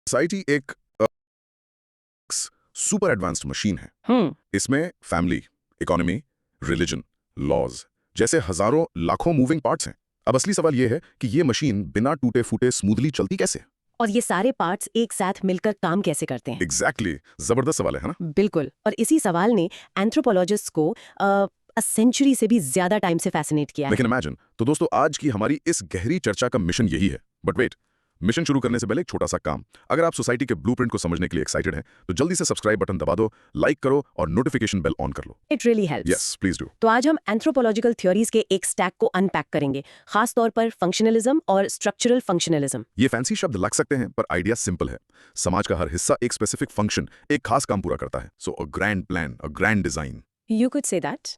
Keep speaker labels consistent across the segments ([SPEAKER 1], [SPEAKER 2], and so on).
[SPEAKER 1] Society एक super advanced machine है। इसमें फैमिली, इकोनॉमी, रिलीजन, लॉज जैसे हजारों लाखों मूविंग पार्ट्स हैं। अब असली सवाल यह है कि ये मशीन बिना टूटे फूटे स्मूथली चलती कैसे?
[SPEAKER 2] और ये सारे पार्ट्स एक साथ मिलकर काम कैसे करते हैं?
[SPEAKER 1] एग्जैक्टली जबरदस्त सवाल है ना?
[SPEAKER 2] बिल्कुल। और इसी सवाल ने एंथ्रोपोलॉजिस्ट को सेंचुरी से भी ज्यादा टाइम से फैसिनेट किया है।
[SPEAKER 1] लेकिन इमेजिन, तो दोस्तों आज की हमारी इस गहरी चर्चा का मिशन यही है। बट वेट, मिशन शुरू करने से पहले एक छोटा सा काम। अगर आप सोसाइटी के ब्लूप्रिंट को समझने के लिए एक्साइटेड हैं, तो जल्दी से सब्सक्राइब बटन दबा दो, लाइक करो और नोटिफिकेशन बेल ऑन कर लो।
[SPEAKER 2] It really helps.
[SPEAKER 1] Yes, please do.
[SPEAKER 2] तो आज हम एंथ्रोपोलॉजिकल थ्योरीज के एक स्टैक को अनपैक करेंगे, खास तौर पर फंक्शनलिज्म और स्ट्रक्चरल फंक्शनलिज्म।
[SPEAKER 1] ये फैंसी शब्द लग सकते हैं, पर आइडिया सिंपल है। समाज का हर हिस्सा एक स्पेसिफिक फंक्शन, एक खास काम पूरा करता है। So a grand plan, a grand design.
[SPEAKER 2] You could say that.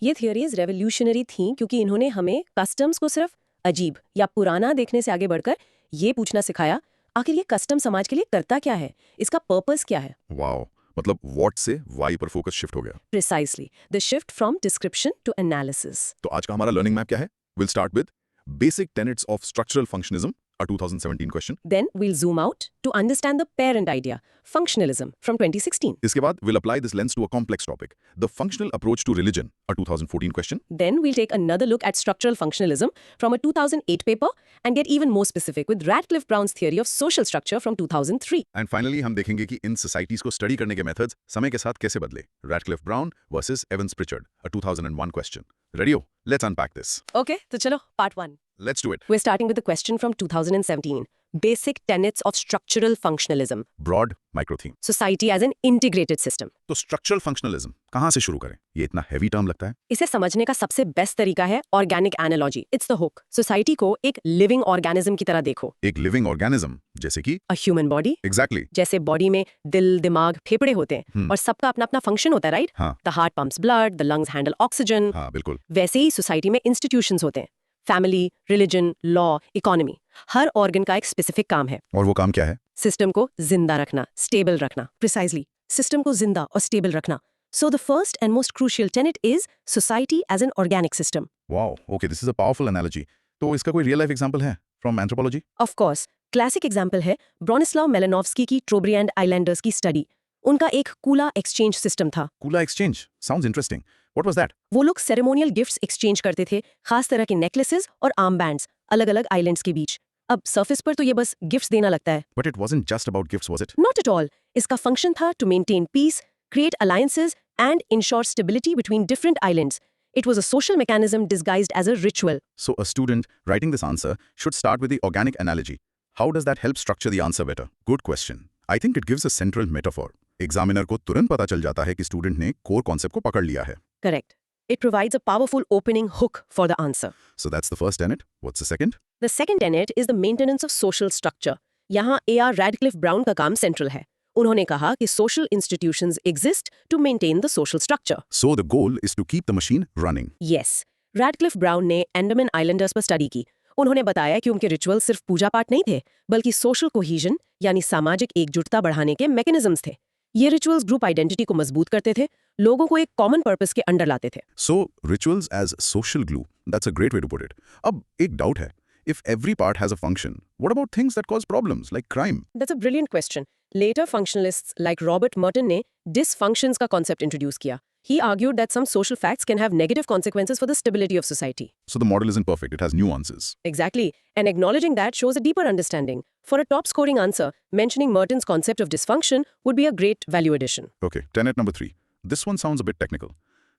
[SPEAKER 2] ये थियोरीज रेवोल्यूशनरी थीं क्योंकि इन्होंने हमें कस्टम्स को सिर्फ अजीब या पुराना देखने से आगे बढ़कर ये पूछना सिखाया, आखिर ये कस्टम समाज के लिए करता क्या है, इसका पर्पस क्या है।
[SPEAKER 1] वाओ, मतलब व्हाट से वाई पर फोकस शिफ्ट हो गया।
[SPEAKER 2] Precisely the shift from description to analysis.
[SPEAKER 1] तो आज का हमारा लर्निंग मैप क्या है? Will start with basic tenets of structural functionalism, a 2017 question.
[SPEAKER 2] Then we'll zoom out to understand the parent idea, functionalism, from 2016.
[SPEAKER 1] इसके बाद we'll apply this lens to a complex topic, the functional approach to religion, a 2014 question.
[SPEAKER 2] Then we'll take another look at structural functionalism from a 2008 paper and get even more specific with Radcliffe Brown's theory of social structure from 2003.
[SPEAKER 1] And finally हम देखेंगे कि इन societies को study करने के methods समय के साथ कैसे बदले, Radcliffe Brown versus Evans Pritchard, a 2001 question. Ready हो? Let's unpack this.
[SPEAKER 2] Okay, तो चलो part 1.
[SPEAKER 1] Let's do it.
[SPEAKER 2] We're starting with the question from 2017. Basic tenets of structural functionalism.
[SPEAKER 1] Broad micro theme.
[SPEAKER 2] Society as an integrated system.
[SPEAKER 1] तो structural functionalism कहाँ से शुरू करें? ये इतना हैवी टर्म लगता है।
[SPEAKER 2] इसे समझने का सबसे बेस्ट तरीका है organic analogy. It's the hook. Society को एक लिविंग ऑर्गेनिज्म की तरह देखो।
[SPEAKER 1] एक लिविंग ऑर्गेनिज्म जैसे कि
[SPEAKER 2] अ ह्यूमन बॉडी।
[SPEAKER 1] एग्जैक्टली।
[SPEAKER 2] जैसे बॉडी में दिल, दिमाग, फेफड़े होते हैं और सबका अपना अपना फंक्शन होता है, राइट?
[SPEAKER 1] हाँ।
[SPEAKER 2] The heart pumps blood, the lungs handle oxygen.
[SPEAKER 1] हाँ बिल्कुल।
[SPEAKER 2] वैसे ही सोसाइटी में इंस्टीट्यूशंस होते हैं, फैमिली, रिलीजन, लॉ, इकोनॉमी। हर ऑर्गन का एक स्पेसिफिक काम है।
[SPEAKER 1] और वो काम क्या है?
[SPEAKER 2] सिस्टम को जिंदा रखना, स्टेबल रखना। प्रिसाइजली, सिस्टम को जिंदा और स्टेबल रखना। So the first and most crucial tenet is society as an organic system.
[SPEAKER 1] Wow, okay, this is a powerful analogy. तो इसका कोई रियल लाइफ एग्जांपल है from anthropology?
[SPEAKER 2] Of course, classic example है Bronislav मेलानोव्स्की की ट्रोब्रिएंड Islanders की study. उनका एक कूला exchange system था।
[SPEAKER 1] कूला exchange sounds interesting. What was that?
[SPEAKER 2] वो लोग सेरेमोनियल गिफ्ट्स एक्सचेंज करते थे, खास तरह के नेकलेसेस और आर्म बैंड्स, अलग-अलग आइलैंड्स के बीच। अब सरफेस पर तो ये बस गिफ्ट्स देना लगता है।
[SPEAKER 1] But it wasn't just about gifts, was it?
[SPEAKER 2] Not at all. इसका फंक्शन था to maintain peace, create alliances and ensure stability between different islands. It was a social mechanism disguised as a ritual.
[SPEAKER 1] So a student writing this answer should start with the organic analogy. How does that help structure the answer better? Good question. I think it gives a central metaphor. Examiner को तुरंत पता चल जाता है कि student ने core concept को पकड़ लिया है।
[SPEAKER 2] Correct. It provides a powerful opening hook for the answer.
[SPEAKER 1] So that's the first tenet. What's the second?
[SPEAKER 2] The second tenet is the maintenance of social structure. यहाँ A.R. Radcliffe Brown का काम central है। उन्होंने कहा कि social institutions exist to maintain the social structure.
[SPEAKER 1] So the goal is to keep the machine running.
[SPEAKER 2] Yes. Radcliffe Brown ने Andaman Islanders पर study की। उन्होंने बताया कि उनके रिचुअल सिर्फ पूजा पाठ नहीं थे, बल्कि सोशल कोहीजन यानी सामाजिक एकजुटता बढ़ाने के मैकेनिज्म्स थे। ये रिचुअल्स ग्रुप आइडेंटिटी को मजबूत करते थे, लोगों को एक कॉमन पर्पस के अंडर लाते थे।
[SPEAKER 1] So rituals as social glue. That's a great way to put it. अब एक डाउट है. If every part has a function, what about things that cause problems like crime?
[SPEAKER 2] That's a brilliant question. Later functionalists like Robert Merton ने dysfunctions का concept introduce किया. He argued that some social facts can have negative consequences for the stability of society.
[SPEAKER 1] So the model isn't perfect. It has nuances.
[SPEAKER 2] Exactly. And acknowledging that shows a deeper understanding. For a top-scoring answer, mentioning Merton's concept of dysfunction would be a great value addition.
[SPEAKER 1] Okay, tenet number 3. This one sounds a bit technical.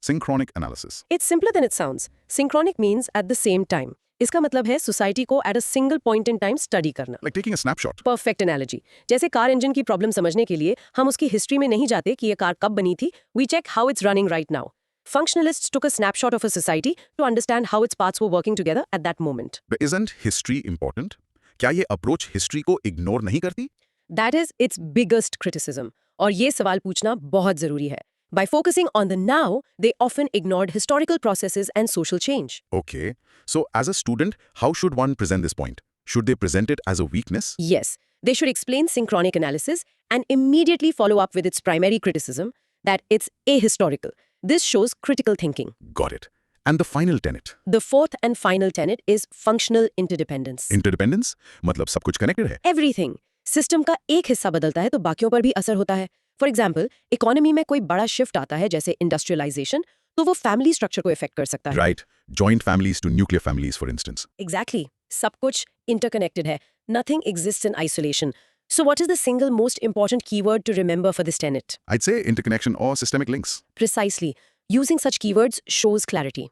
[SPEAKER 1] Synchronic analysis.
[SPEAKER 2] It's simpler than it sounds. Synchronic means at the same time. इसका मतलब है society को at a single point in time study करना।
[SPEAKER 1] Like taking a snapshot.
[SPEAKER 2] Perfect analogy. जैसे car engine की problem समझने के लिए हम उसकी हिस्ट्री में नहीं जाते कि ये कार कब बनी थी, we check how it's running right now. Functionalists took a snapshot of a society to understand how its parts were working together at that moment.
[SPEAKER 1] But isn't history important? क्या ये अप्रोच हिस्ट्री को ignore नहीं करती?
[SPEAKER 2] That is its biggest criticism. और ये सवाल पूछना बहुत जरूरी है। By focusing on the now, they often ignored historical processes and social change.
[SPEAKER 1] Okay. So as a student, how should one present this point? Should they present it as a weakness?
[SPEAKER 2] Yes, they should explain synchronic analysis and immediately follow up with its primary criticism that it's ahistorical. This shows critical thinking.
[SPEAKER 1] Got it. And the final tenet.
[SPEAKER 2] The fourth and final tenet is functional interdependence.
[SPEAKER 1] Interdependence? मतलब सब कुछ connected है?
[SPEAKER 2] Everything. System का एक हिस्सा बदलता है तो बाकियों पर भी असर होता है। फॉर एग्जाम्पल, इकोनॉमी में कोई बड़ा शिफ्ट आता है जैसे इंडस्ट्रियलाइजेशन, तो वो फैमिली स्ट्रक्चर को इफेक्ट कर सकता है।
[SPEAKER 1] Right. Joint families to nuclear families, for instance.
[SPEAKER 2] Exactly सब कुछ इंटरकनेक्टेड है। Nothing exist in isolation. So what is the single most important keyword to remember for this tenet?
[SPEAKER 1] I'd say interconnection or systemic links.
[SPEAKER 2] Precisely. Using such keywords shows clarity.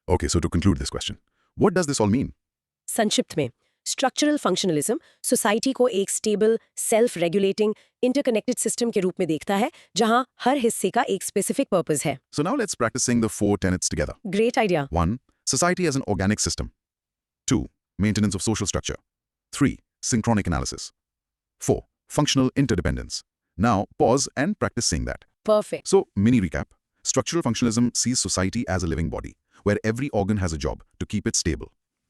[SPEAKER 1] Okay, so to conclude this question, what does this all mean?
[SPEAKER 2] संक्षिप्त में, structural functionalism society को एक stable, self regulating, interconnected system के रूप में देखता है जहां हर हिस्से का एक स्पेसिफिक पर्पस है।
[SPEAKER 1] So now let's practice saying the 4 tenets together.
[SPEAKER 2] Great idea.
[SPEAKER 1] 1. Society as an organic system. 2. Maintenance of social structure. 3. Synchronic analysis. 4. Functional interdependence. Now pause and practice saying that.
[SPEAKER 2] Perfect.
[SPEAKER 1] So, mini recap. Structural functionalism sees society as a living body, where every organ has a job to keep it stable.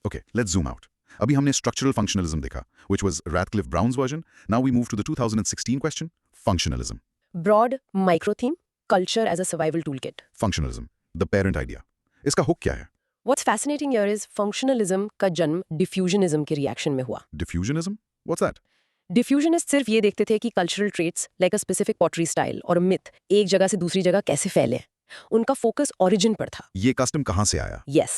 [SPEAKER 1] Okay, let's zoom out. अभी हमने structural functionalism देखा, which was Radcliffe Brown's version. Now we move to the 2016 question, functionalism.
[SPEAKER 2] Broad micro theme, culture as a survival toolkit.
[SPEAKER 1] Functionalism, the parent idea. इसका hook क्या है?
[SPEAKER 2] What's fascinating here is functionalism का जन्म डिफ्यूजनिज्म के reaction में हुआ।
[SPEAKER 1] Diffusionism? What's that?
[SPEAKER 2] डिफ्यूजनिस्ट सिर्फ ये देखते थे कि cultural traits like a specific pottery style और मिथ एक जगह से दूसरी जगह कैसे फैले। उनका फोकस ओरिजिन पर था।
[SPEAKER 1] ये कस्टम कहाँ से आया?
[SPEAKER 2] Yes.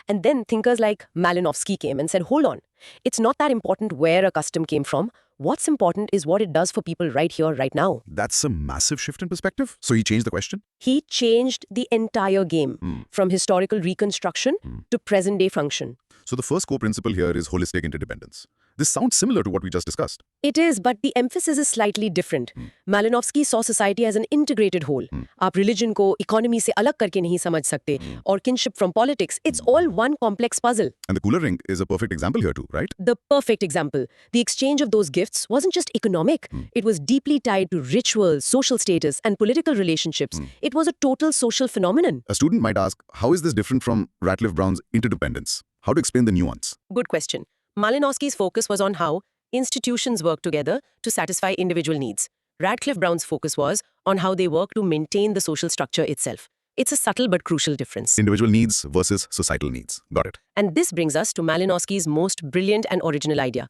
[SPEAKER 2] And then thinkers like Malinowski came and said, hold on, it's not that important where a custom came from. What's important is what it does for people right here, right now.
[SPEAKER 1] That's a massive shift in perspective. So he changed the question?
[SPEAKER 2] He changed the entire game from historical reconstruction to present day function.
[SPEAKER 1] So the first core principle here is holistic interdependence. This sounds similar to what we just discussed.
[SPEAKER 2] It is, but the emphasis is slightly different. Malinowski saw society as an integrated whole. आप religion को economy से अलग करके नहीं समझ सकते, और kinship from politics. It's all one complex puzzle.
[SPEAKER 1] And the cooler ring is a perfect example here too, right?
[SPEAKER 2] The perfect example. The exchange of those gifts wasn't just economic. It was deeply tied to rituals, social status, and political relationships. It was a total social phenomenon.
[SPEAKER 1] A student might ask, how is this different from Radcliffe Brown's interdependence? How to explain the nuance?
[SPEAKER 2] Good question. Malinowski's focus was on how institutions work together to satisfy individual needs. Radcliffe Brown's focus was on how they work to maintain the social structure itself. It's a subtle but crucial difference.
[SPEAKER 1] Individual needs versus societal needs. Got it.
[SPEAKER 2] And this brings us to Malinowski's most brilliant and original idea,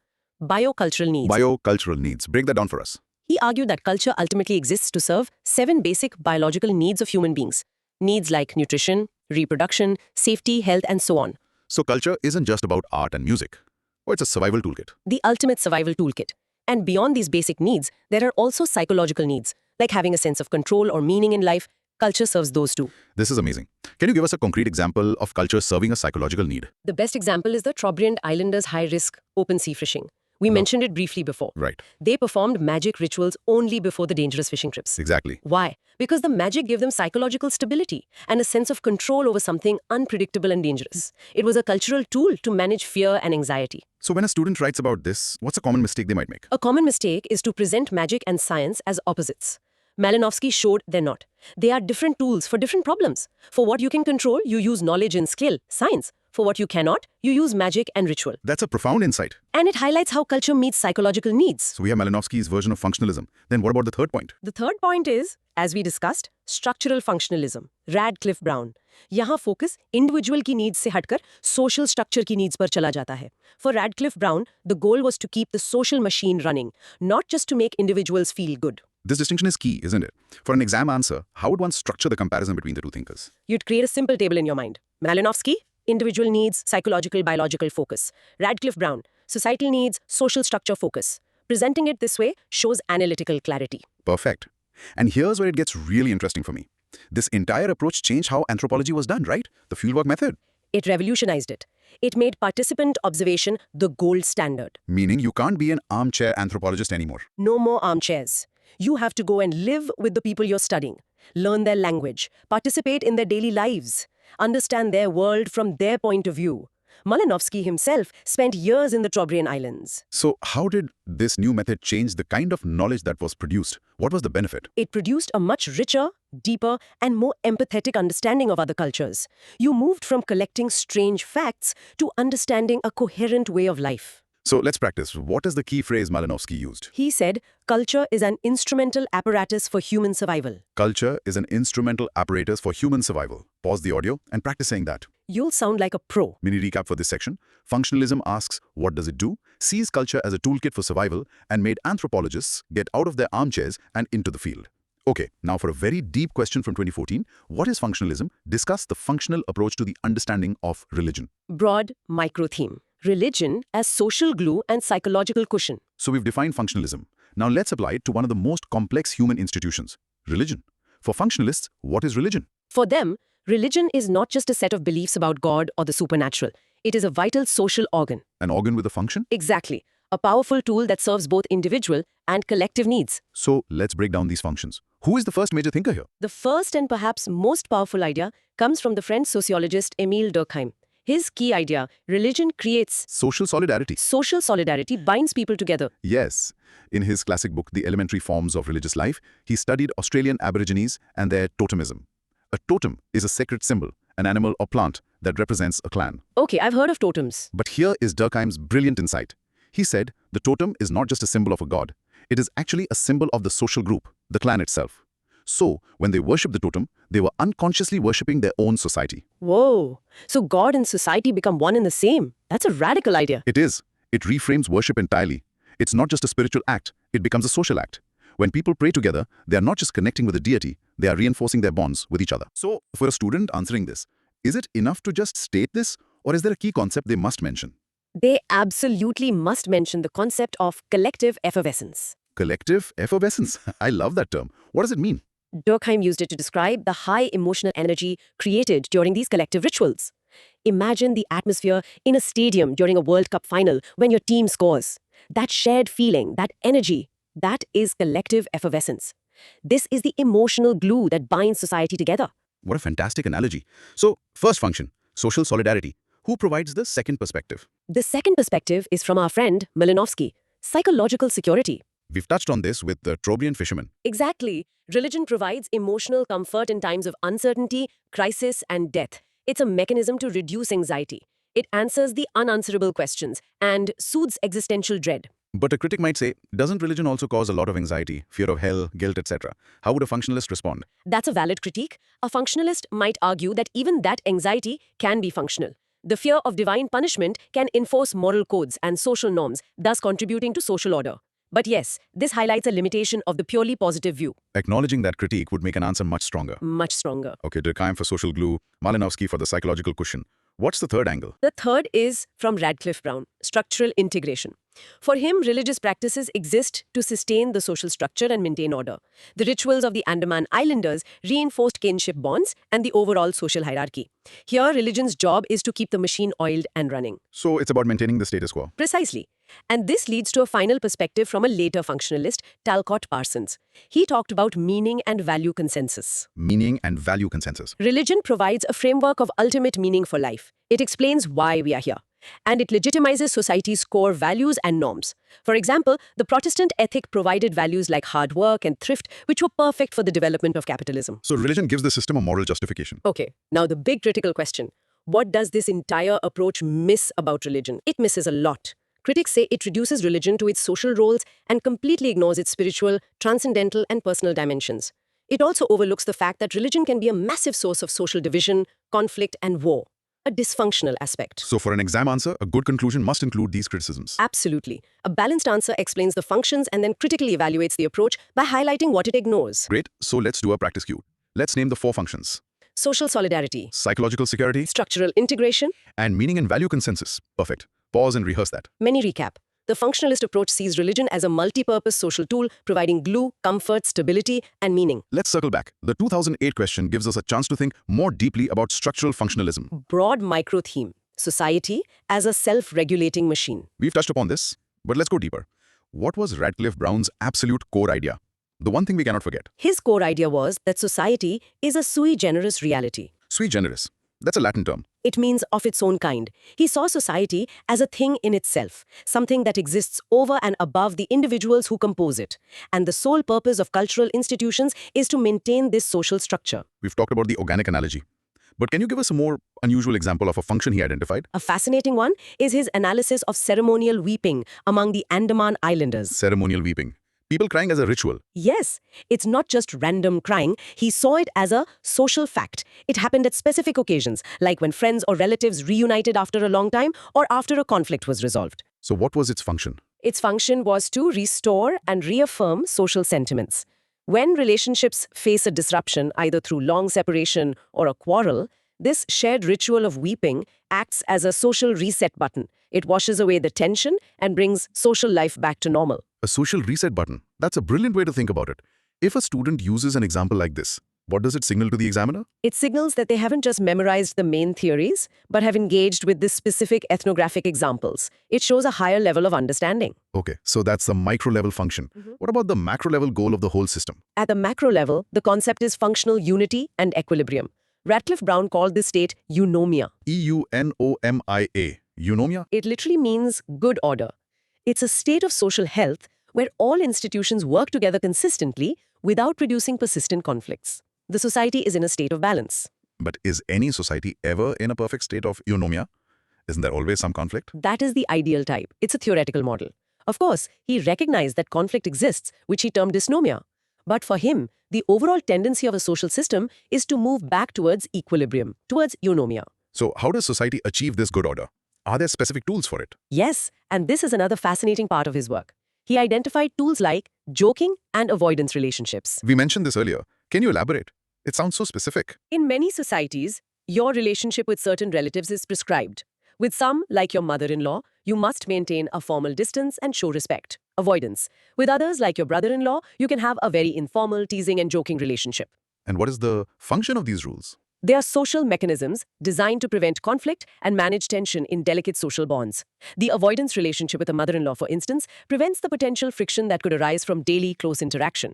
[SPEAKER 2] biocultural needs.
[SPEAKER 1] Biocultural needs. Break that down for us.
[SPEAKER 2] He argued that culture ultimately exists to serve 7 basic biological needs of human beings. Needs like nutrition, reproduction, safety, health, and so on.
[SPEAKER 1] So culture isn't just about art and music. Oh, it's a survival toolkit.
[SPEAKER 2] The ultimate survival toolkit. And beyond these basic needs, there are also psychological needs, like having a sense of control or meaning in life. Culture serves those too.
[SPEAKER 1] This is amazing. Can you give us a concrete example of culture serving a psychological need?
[SPEAKER 2] The best example is the Trobriand Islanders' high-risk open sea fishing. We mentioned it briefly before.
[SPEAKER 1] Right.
[SPEAKER 2] They performed magic rituals only before the dangerous fishing trips.
[SPEAKER 1] Exactly.
[SPEAKER 2] Why? Because the magic gave them psychological stability and a sense of control over something unpredictable and dangerous. It was a cultural tool to manage fear and anxiety.
[SPEAKER 1] So when a student writes about this, what's a common mistake they might make?
[SPEAKER 2] A common mistake is to present magic and science as opposites. Malinowski showed they're not. They are different tools for different problems. For what you can control, you use knowledge and skill, science. For what you cannot, you use magic and ritual.
[SPEAKER 1] That's a profound insight.
[SPEAKER 2] And it highlights how culture meets psychological needs.
[SPEAKER 1] So we have Malinowski's version of functionalism. Then what about the third point?
[SPEAKER 2] The third point is, as we discussed, structural functionalism. Radcliffe Brown. यहाँ focus individual की needs से हटकर social structure की needs पर चला जाता है. For Radcliffe Brown, the goal was to keep the social machine running, not just to make individuals feel good.
[SPEAKER 1] This distinction is key, isn't it? For an exam answer, how would one structure the comparison between the two thinkers?
[SPEAKER 2] You'd create a simple table in your mind. Malinowski, individual needs, psychological, biological focus. Radcliffe Brown, societal needs, social structure focus. Presenting it this way shows analytical clarity.
[SPEAKER 1] Perfect. And here's where it gets really interesting for me. This entire approach changed how anthropology was done, right? The fieldwork method.
[SPEAKER 2] It revolutionized it. It made participant observation the gold standard.
[SPEAKER 1] Meaning you can't be an armchair anthropologist anymore.
[SPEAKER 2] No more armchairs. You have to go and live with the people you're studying, learn their language, participate in their daily lives, understand their world from their point of view. Malinowski himself spent years in the Trobriand Islands.
[SPEAKER 1] So how did this new method change the kind of knowledge that was produced? What was the benefit?
[SPEAKER 2] It produced a much richer, deeper, and more empathetic understanding of other cultures. You moved from collecting strange facts to understanding a coherent way of life.
[SPEAKER 1] So let's practice. What is the key phrase Malinowski used?
[SPEAKER 2] He said, culture is an instrumental apparatus for human survival.
[SPEAKER 1] Culture is an instrumental apparatus for human survival. Pause the audio and practice saying that.
[SPEAKER 2] You'll sound like a pro.
[SPEAKER 1] Mini recap for this section. Functionalism asks, what does it do? Sees culture as a toolkit for survival and made anthropologists get out of their armchairs and into the field. Okay, now for a very deep question from 2014, what is functionalism? Discuss the functional approach to the understanding of religion.
[SPEAKER 2] Broad micro theme. Religion as social glue and psychological cushion.
[SPEAKER 1] So we've defined functionalism. Now let's apply it to one of the most complex human institutions, religion. For functionalists, what is religion?
[SPEAKER 2] For them, religion is not just a set of beliefs about God or the supernatural. It is a vital social organ.
[SPEAKER 1] An organ with a function?
[SPEAKER 2] Exactly. A powerful tool that serves both individual and collective needs.
[SPEAKER 1] So let's break down these functions. Who is the first major thinker here?
[SPEAKER 2] The first and perhaps most powerful idea comes from the French sociologist Émile Durkheim. His key idea, religion creates
[SPEAKER 1] Social solidarity.
[SPEAKER 2] social solidarity, binds people together.
[SPEAKER 1] Yes. In his classic book, The Elementary Forms of Religious Life, he studied Australian Aborigines and their totemism. A totem is a sacred symbol, an animal or plant that represents a clan.
[SPEAKER 2] Okay, I've heard of totems.
[SPEAKER 1] But here is Durkheim's brilliant insight. He said, the totem is not just a symbol of a god. It is actually a symbol of the social group, the clan itself. So, when they worship the totem, they were unconsciously worshipping their own society.
[SPEAKER 2] Whoa. So God and society become one and the same. That's a radical idea.
[SPEAKER 1] It is. It reframes worship entirely. It's not just a spiritual act, it becomes a social act. When people pray together, they are not just connecting with the deity, they are reinforcing their bonds with each other. So, for a student answering this, is it enough to just state this, or is there a key concept they must mention?
[SPEAKER 2] They absolutely must mention the concept of collective effervescence.
[SPEAKER 1] Collective effervescence. I love that term. What does it mean?
[SPEAKER 2] Durkheim used it to describe the high emotional energy created during these collective rituals. Imagine the atmosphere in a stadium during a World Cup final when your team scores. That shared feeling, that energy, that is collective effervescence. This is the emotional glue that binds society together.
[SPEAKER 1] What a fantastic analogy. So, first function, social solidarity. Who provides the second perspective?
[SPEAKER 2] The second perspective is from our friend Malinowski, psychological security.
[SPEAKER 1] We've touched on this with the Trobriand fisherman.
[SPEAKER 2] Exactly. Religion provides emotional comfort in times of uncertainty, crisis, and death. It's a mechanism to reduce anxiety. It answers the unanswerable questions and soothes existential dread.
[SPEAKER 1] But a critic might say, doesn't religion also cause a lot of anxiety, fear of hell, guilt, etc.? How would a functionalist respond?
[SPEAKER 2] That's a valid critique. A functionalist might argue that even that anxiety can be functional. The fear of divine punishment can enforce moral codes and social norms, thus contributing to social order. But yes, this highlights a limitation of the purely positive view.
[SPEAKER 1] Acknowledging that critique would make an answer much stronger.
[SPEAKER 2] Much stronger.
[SPEAKER 1] Okay, Durkheim for social glue, Malinowski for the psychological cushion. What's the third angle?
[SPEAKER 2] The third is from Radcliffe Brown, structural integration. For him, religious practices exist to sustain the social structure and maintain order. The rituals of the Andaman Islanders reinforced kinship bonds and the overall social hierarchy. Here, religion's job is to keep the machine oiled and running.
[SPEAKER 1] So it's about maintaining the status quo.
[SPEAKER 2] Precisely. And this leads to a final perspective from a later functionalist, Talcott Parsons. He talked about meaning and value consensus.
[SPEAKER 1] Meaning and value consensus.
[SPEAKER 2] Religion provides a framework of ultimate meaning for life. It explains why we are here. And it legitimizes society's core values and norms. For example, the Protestant ethic provided values like hard work and thrift, which were perfect for the development of capitalism.
[SPEAKER 1] So religion gives the system a moral justification.
[SPEAKER 2] Okay, now the big critical question. What does this entire approach miss about religion? It misses a lot. Critics say it reduces religion to its social roles and completely ignores its spiritual, transcendental, and personal dimensions. It also overlooks the fact that religion can be a massive source of social division, conflict, and war. A dysfunctional aspect.
[SPEAKER 1] So for an exam answer, a good conclusion must include these criticisms.
[SPEAKER 2] Absolutely. A balanced answer explains the functions and then critically evaluates the approach by highlighting what it ignores.
[SPEAKER 1] Great. So let's do a practice cue. Let's name the 4 functions.
[SPEAKER 2] Social solidarity,
[SPEAKER 1] Psychological security
[SPEAKER 2] structural integration.
[SPEAKER 1] and meaning and value consensus. Perfect. Pause and rehearse that.
[SPEAKER 2] Many recap. The functionalist approach sees religion as a multi-purpose social tool, providing glue, comfort, stability, and meaning.
[SPEAKER 1] Let's circle back. The 2008 question gives us a chance to think more deeply about structural functionalism.
[SPEAKER 2] Broad micro-theme. Society as a self-regulating machine.
[SPEAKER 1] We've touched upon this, but let's go deeper. What was Radcliffe Brown's absolute core idea? The one thing we cannot forget.
[SPEAKER 2] His core idea was that society is a sui generis reality.
[SPEAKER 1] Sui generis. That's a Latin term.
[SPEAKER 2] It means of its own kind. He saw society as a thing in itself, something that exists over and above the individuals who compose it. And the sole purpose of cultural institutions is to maintain this social structure.
[SPEAKER 1] We've talked about the organic analogy. But can you give us a more unusual example of a function he identified?
[SPEAKER 2] A fascinating one is his analysis of ceremonial weeping among the Andaman Islanders.
[SPEAKER 1] Ceremonial weeping. People crying as a ritual.
[SPEAKER 2] Yes, it's not just random crying. He saw it as a social fact. It happened at specific occasions, like when friends or relatives reunited after a long time or after a conflict was resolved.
[SPEAKER 1] So what was its function?
[SPEAKER 2] Its function was to restore and reaffirm social sentiments. When relationships face a disruption, either through long separation or a quarrel, this shared ritual of weeping acts as a social reset button. It washes away the tension and brings social life back to normal.
[SPEAKER 1] A social reset button. That's a brilliant way to think about it. If a student uses an example like this, what does it signal to the examiner?
[SPEAKER 2] It signals that they haven't just memorized the main theories, but have engaged with the specific ethnographic examples. It shows a higher level of understanding.
[SPEAKER 1] Okay, so that's the micro-level function. What about the macro-level goal of the whole system?
[SPEAKER 2] At the macro level, the concept is functional unity and equilibrium. Radcliffe Brown called this state eunomia.
[SPEAKER 1] EUNOMIA. Eunomia?
[SPEAKER 2] It literally means good order. It's a state of social health where all institutions work together consistently without producing persistent conflicts. The society is in a state of balance.
[SPEAKER 1] But is any society ever in a perfect state of eunomia? Isn't there always some conflict?
[SPEAKER 2] That is the ideal type. It's a theoretical model. Of course, he recognized that conflict exists, which he termed dysnomia. But for him, the overall tendency of a social system is to move back towards equilibrium, towards eunomia.
[SPEAKER 1] So how does society achieve this good order? Are there specific tools for it?
[SPEAKER 2] Yes, and this is another fascinating part of his work. He identified tools like joking and avoidance relationships.
[SPEAKER 1] We mentioned this earlier. Can you elaborate? It sounds so specific.
[SPEAKER 2] In many societies, your relationship with certain relatives is prescribed. With some, like your mother-in-law, you must maintain a formal distance and show respect. Avoidance. With others, like your brother-in-law, you can have a very informal, teasing and joking relationship.
[SPEAKER 1] And what is the function of these rules?
[SPEAKER 2] They are social mechanisms designed to prevent conflict and manage tension in delicate social bonds. The avoidance relationship with a mother-in-law, for instance, prevents the potential friction that could arise from daily close interaction.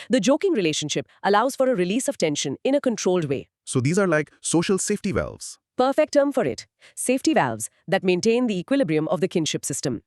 [SPEAKER 2] The joking relationship allows for a release of tension in a controlled way.
[SPEAKER 1] So these are like social safety valves.
[SPEAKER 2] Perfect term for it. Safety valves that maintain the equilibrium of the kinship system.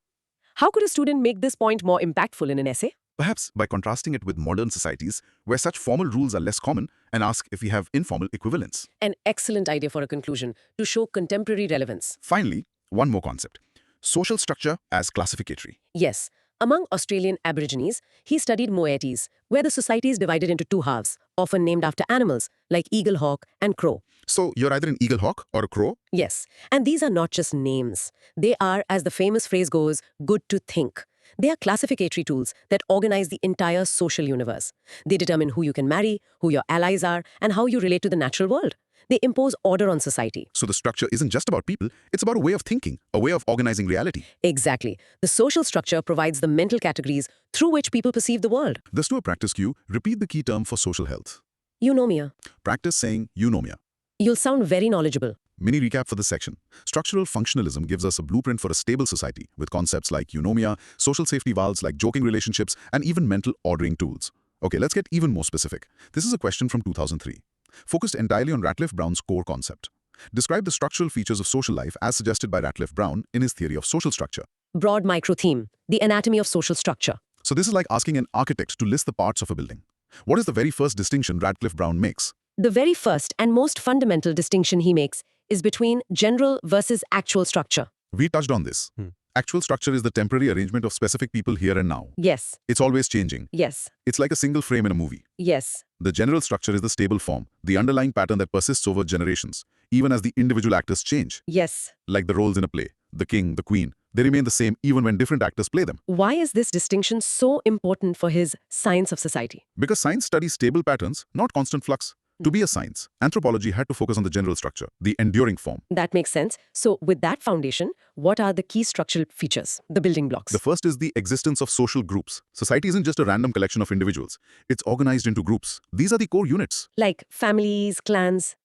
[SPEAKER 2] How could a student make this point more impactful in an essay?
[SPEAKER 1] Perhaps by contrasting it with modern societies where such formal rules are less common and ask if we have informal equivalents.
[SPEAKER 2] An excellent idea for a conclusion to show contemporary relevance.
[SPEAKER 1] Finally, one more concept. Social structure as classificatory.
[SPEAKER 2] Yes, among Australian Aborigines, he studied moieties, where the society is divided into two halves, often named after animals like eagle hawk and crow.
[SPEAKER 1] So you're either an eagle hawk or a crow?
[SPEAKER 2] Yes, and these are not just names. They are, as the famous phrase goes, good to think. They are classificatory tools that organize the entire social universe. They determine who you can marry, who your allies are, and how you relate to the natural world. They impose order on society.
[SPEAKER 1] So the structure isn't just about people, it's about a way of thinking, a way of organizing reality.
[SPEAKER 2] Exactly. The social structure provides the mental categories through which people perceive the world.
[SPEAKER 1] Thus, to a practice cue, repeat the key term for social health.
[SPEAKER 2] Eunomia.
[SPEAKER 1] Practice saying eunomia.
[SPEAKER 2] You'll sound very knowledgeable.
[SPEAKER 1] Mini recap for this section. Structural functionalism gives us a blueprint for a stable society with concepts like eunomia, social safety valves like joking relationships, and even mental ordering tools. Okay, let's get even more specific. This is a question from 2003. Focused entirely on Radcliffe Brown's core concept. Describe the structural features of social life as suggested by Radcliffe Brown in his theory of social structure.
[SPEAKER 2] Broad micro theme. The anatomy of social structure.
[SPEAKER 1] So this is like asking an architect to list the parts of a building. What is the very first distinction Radcliffe Brown makes?
[SPEAKER 2] The very first and most fundamental distinction he makes is between general versus actual structure.
[SPEAKER 1] We touched on this. Actual structure is the temporary arrangement of specific people here and now.
[SPEAKER 2] Yes,
[SPEAKER 1] It's always changing.
[SPEAKER 2] yes,
[SPEAKER 1] It's like a single frame in a movie.
[SPEAKER 2] yes.
[SPEAKER 1] The general structure is the stable form, the underlying pattern that persists over generations, even as the individual actors change.
[SPEAKER 2] Yes.
[SPEAKER 1] Like the roles in a play, the king, the queen, they remain the same even when different actors play them.
[SPEAKER 2] Why is this distinction so important for his science of society?
[SPEAKER 1] Because science studies stable patterns, not constant flux. To be a science, anthropology had to focus on the general structure, the enduring form.
[SPEAKER 2] That makes sense. So, with that foundation, what are the key structural features, the building blocks?
[SPEAKER 1] The first is the existence of social groups. Society isn't just a random collection of individuals. It's organized into groups. These are the core units.
[SPEAKER 2] Like families, clans,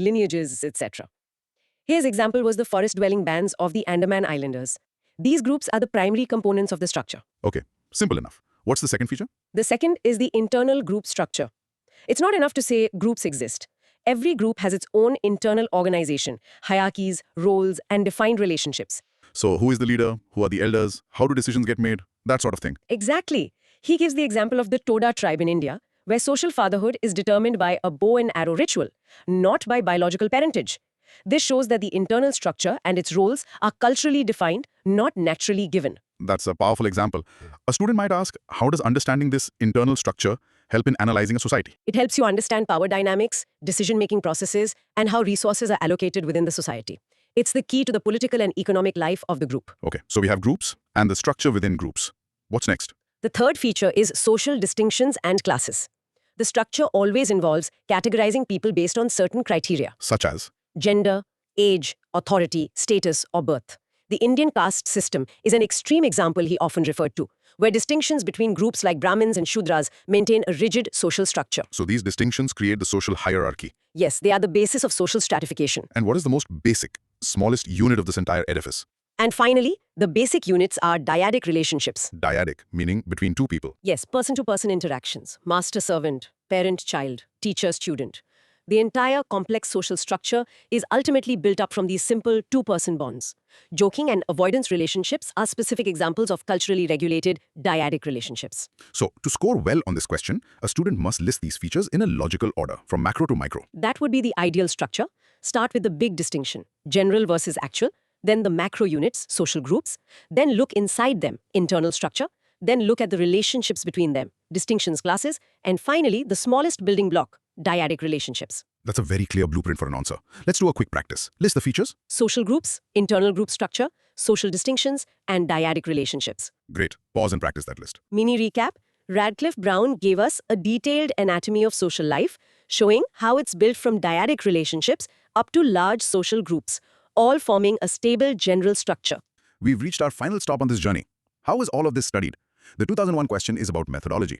[SPEAKER 2] lineages, etc. His example was the forest-dwelling bands of the Andaman Islanders. These groups are the primary components of the structure.
[SPEAKER 1] Okay, simple enough. What's the second feature?
[SPEAKER 2] The second is the internal group structure. It's not enough to say groups exist. Every group has its own internal organization, hierarchies, roles, and defined relationships.
[SPEAKER 1] So who is the leader? Who are the elders? How do decisions get made? That sort of thing.
[SPEAKER 2] Exactly. He gives the example of the Toda tribe in India, where social fatherhood is determined by a bow and arrow ritual, not by biological parentage. This shows that the internal structure and its roles are culturally defined, not naturally given.
[SPEAKER 1] That's a powerful example. A student might ask, how does understanding this internal structure help in analyzing a society?
[SPEAKER 2] It helps you understand power dynamics, decision-making processes, and how resources are allocated within the society. It's the key to the political and economic life of the group.
[SPEAKER 1] Okay, so we have groups and the structure within groups. What's next?
[SPEAKER 2] The third feature is social distinctions and classes. The structure always involves categorizing people based on certain criteria:
[SPEAKER 1] Such as?
[SPEAKER 2] gender, age, authority, status, or birth. The Indian caste system is an extreme example he often referred to, where distinctions between groups like Brahmins and Shudras maintain a rigid social structure.
[SPEAKER 1] So these distinctions create the social hierarchy.
[SPEAKER 2] Yes, they are the basis of social stratification.
[SPEAKER 1] And what is the most basic, smallest unit of this entire edifice?
[SPEAKER 2] And finally, the basic units are dyadic relationships.
[SPEAKER 1] Dyadic, meaning between two people.
[SPEAKER 2] Yes, person-to-person interactions, master-servant, parent-child, teacher-student. The entire complex social structure is ultimately built up from these simple two-person bonds. Joking and avoidance relationships are specific examples of culturally regulated dyadic relationships.
[SPEAKER 1] So, to score well on this question, a student must list these features in a logical order, from macro to micro.
[SPEAKER 2] That would be the ideal structure. Start with the big distinction, general versus actual, then the macro units, social groups, then look inside them, internal structure, then look at the relationships between them, distinctions, classes, and finally, the smallest building block, dyadic relationships.
[SPEAKER 1] That's a very clear blueprint for an answer. Let's do a quick practice. List the features.
[SPEAKER 2] Social groups, internal group structure, social distinctions, and dyadic relationships.
[SPEAKER 1] Great. Pause and practice that list.
[SPEAKER 2] Mini recap, Radcliffe Brown gave us a detailed anatomy of social life, showing how it's built from dyadic relationships up to large social groups, all forming a stable general structure.
[SPEAKER 1] We've reached our final stop on this journey. How is all of this studied? The 2001 question is about methodology.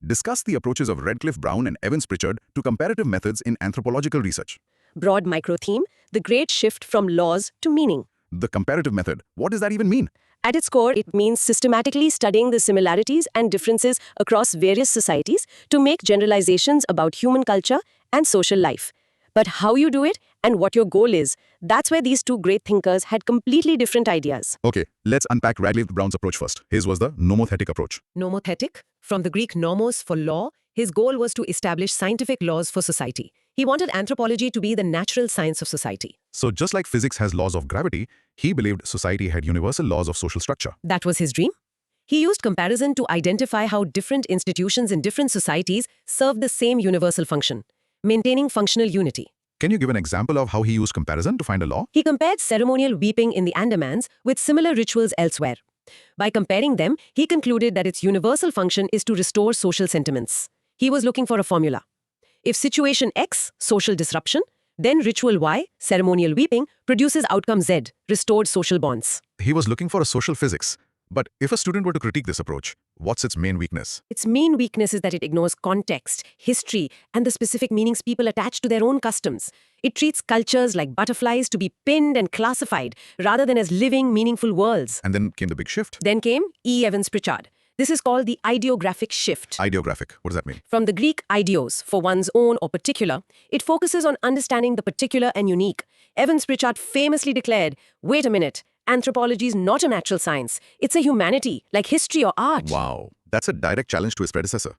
[SPEAKER 1] Discuss the approaches of Radcliffe Brown and Evans Pritchard to comparative methods in anthropological research.
[SPEAKER 2] Broad micro theme, the great shift from laws to meaning.
[SPEAKER 1] The comparative method, what does that even mean?
[SPEAKER 2] At its core, it means systematically studying the similarities and differences across various societies to make generalizations about human culture and social life. But how you do it and what your goal is, that's where these two great thinkers had completely different ideas.
[SPEAKER 1] Okay, let's unpack Radcliffe Brown's approach first. His was the nomothetic approach.
[SPEAKER 2] Nomothetic, from the Greek nomos for law, his goal was to establish scientific laws for society. He wanted anthropology to be the natural science of society.
[SPEAKER 1] So just like physics has laws of gravity, he believed society had universal laws of social structure.
[SPEAKER 2] That was his dream. He used comparison to identify how different institutions in different societies serve the same universal function, maintaining functional unity.
[SPEAKER 1] Can you give an example of how he used comparison to find a law?
[SPEAKER 2] He compared ceremonial weeping in the Andamans with similar rituals elsewhere. By comparing them, he concluded that its universal function is to restore social sentiments. He was looking for a formula. If situation X, social disruption, then ritual Y, ceremonial weeping, produces outcome Z, restored social bonds.
[SPEAKER 1] He was looking for a social physics. But if a student were to critique this approach, what's its main weakness?
[SPEAKER 2] Its main weakness is that it ignores context, history, and the specific meanings people attach to their own customs. It treats cultures like butterflies to be pinned and classified, rather than as living, meaningful worlds.
[SPEAKER 1] And then came the big shift.
[SPEAKER 2] Then came E. Evans Pritchard. This is called the ideographic shift.
[SPEAKER 1] Ideographic. What does that mean?
[SPEAKER 2] From the Greek eideos, for one's own or particular, it focuses on understanding the particular and unique. Evans Pritchard famously declared, wait a minute, anthropology is not a natural science. It's a humanity, like history or art.
[SPEAKER 1] Wow, that's a direct challenge to his predecessor.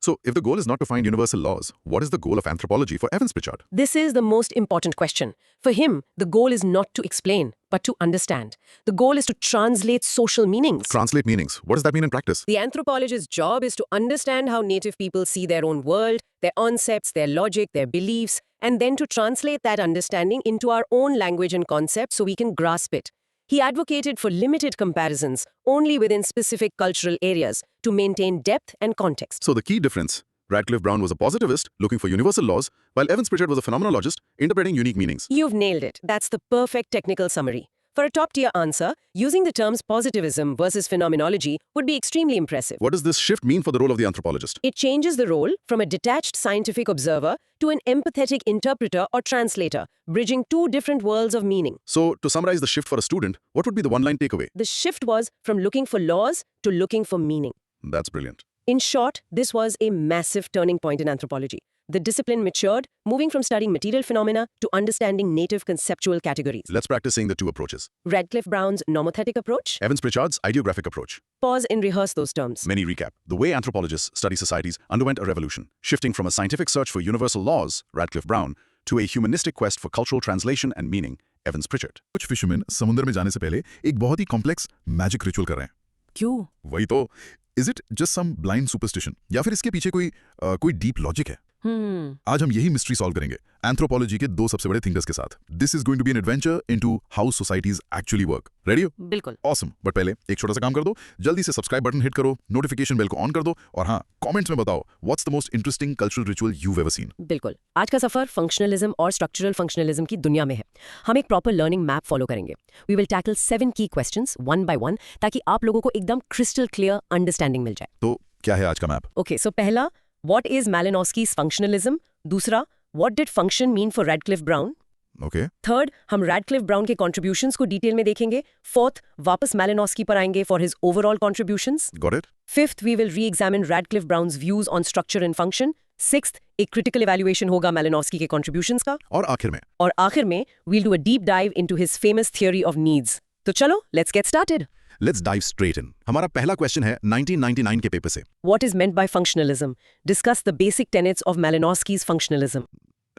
[SPEAKER 1] So if the goal is not to find universal laws, what is the goal of anthropology for Evans Pritchard?
[SPEAKER 2] This is the most important question. For him, the goal is not to explain, but to understand. The goal is to translate social meanings.
[SPEAKER 1] Translate meanings. What does that mean in practice?
[SPEAKER 2] The anthropologist's job is to understand how native people see their own world, their concepts, their logic, their beliefs, and then to translate that understanding into our own language and concepts so we can grasp it. He advocated for limited comparisons, only within specific cultural areas, to maintain depth and context.
[SPEAKER 1] So the key difference, Radcliffe Brown was a positivist looking for universal laws, while Evans Pritchard was a phenomenologist interpreting unique meanings.
[SPEAKER 2] You've nailed it. That's the perfect technical summary. For a top-tier answer, using the terms positivism versus phenomenology would be extremely impressive.
[SPEAKER 1] What does this shift mean for the role of the anthropologist?
[SPEAKER 2] It changes the role from a detached scientific observer to an empathetic interpreter or translator, bridging two different worlds of meaning.
[SPEAKER 1] So to summarize the shift for a student, what would be the one-line takeaway?
[SPEAKER 2] The shift was from looking for laws to looking for meaning.
[SPEAKER 1] That's brilliant.
[SPEAKER 2] In short, this was a massive turning point in anthropology. The discipline matured, moving from studying material phenomena to understanding native conceptual categories.
[SPEAKER 1] Let's practice saying the two approaches.
[SPEAKER 2] Radcliffe Brown's nomothetic approach.
[SPEAKER 1] Evans Pritchard's ideographic approach.
[SPEAKER 2] Pause and rehearse those terms.
[SPEAKER 1] Mini recap. The way anthropologists study societies underwent a revolution, shifting from a scientific search for universal laws, Radcliffe Brown, to a humanistic quest for cultural translation and meaning, Evans Pritchard. कुछ fisherman समुद्र में जाने से पहले एक बहुत ही complex magic ritual कर रहे हैं.
[SPEAKER 2] क्यों?
[SPEAKER 1] वही तो, is it just some blind superstition या फिर इसके पीछे कोई डीप लॉजिक है? आज हम यही मिस्ट्री सॉल्व करेंगे एंथ्रोपोलॉजी के दो सबसे बड़े थिंकर्स के साथ। This is going to be an adventure into how societies actually work. Ready हो?
[SPEAKER 2] बिल्कुल।
[SPEAKER 1] ऑसम। बट पहले एक छोटा सा काम कर दो, जल्दी से सब्सक्राइब बटन हिट करो, नोटिफिकेशन बेल को ऑन कर दो, और हाँ, कमेंट्स में बताओ what's the most interesting cultural ritual you ever seen.
[SPEAKER 2] बिल्कुल। आज का सफर फंक्शनलिज्म और स्ट्रक्चरल फंक्शनलिज्म की दुनिया में है। हम एक प्रॉपर लर्निंग मैप फॉलो करेंगे। वी विल टैकल 7 की क्वेश्चंस वन बाय वन, ताकि आप लोगों को एकदम क्रिस्टल क्लियर अंडरस्टैंडिंग मिल जाए।
[SPEAKER 1] तो क्या है आज का मैप?
[SPEAKER 2] ओके, सो पहला, व्हाट इज मैलिनोव्स्कीज फंक्शनलिज्म। दूसरा, what did function mean for Radcliffe Brown.
[SPEAKER 1] Okay.
[SPEAKER 2] Third, हम रैडक्लिफ ब्राउन के कॉन्ट्रीब्यूशंस को डिटेल में देखेंगे। फोर्थ, वापस मैलिनोव्स्की पर आएंगे for his overall contributions.
[SPEAKER 1] Got it?
[SPEAKER 2] Fifth, we will reexamine Radcliffe Brown's views on structure and function. Sixth, एक critical evaluation होगा मैलिनोव्स्की के कॉन्ट्रीब्यूशंस का।
[SPEAKER 1] और आखिर में
[SPEAKER 2] we'll do a deep dive into his famous theory of needs. तो चलो, let's get started.
[SPEAKER 1] Let's dive straight in. हमारा पहला क्वेश्चन है 1999 के पेपर से।
[SPEAKER 2] What is meant by functionalism? Discuss the basic tenets of Malinowski's functionalism.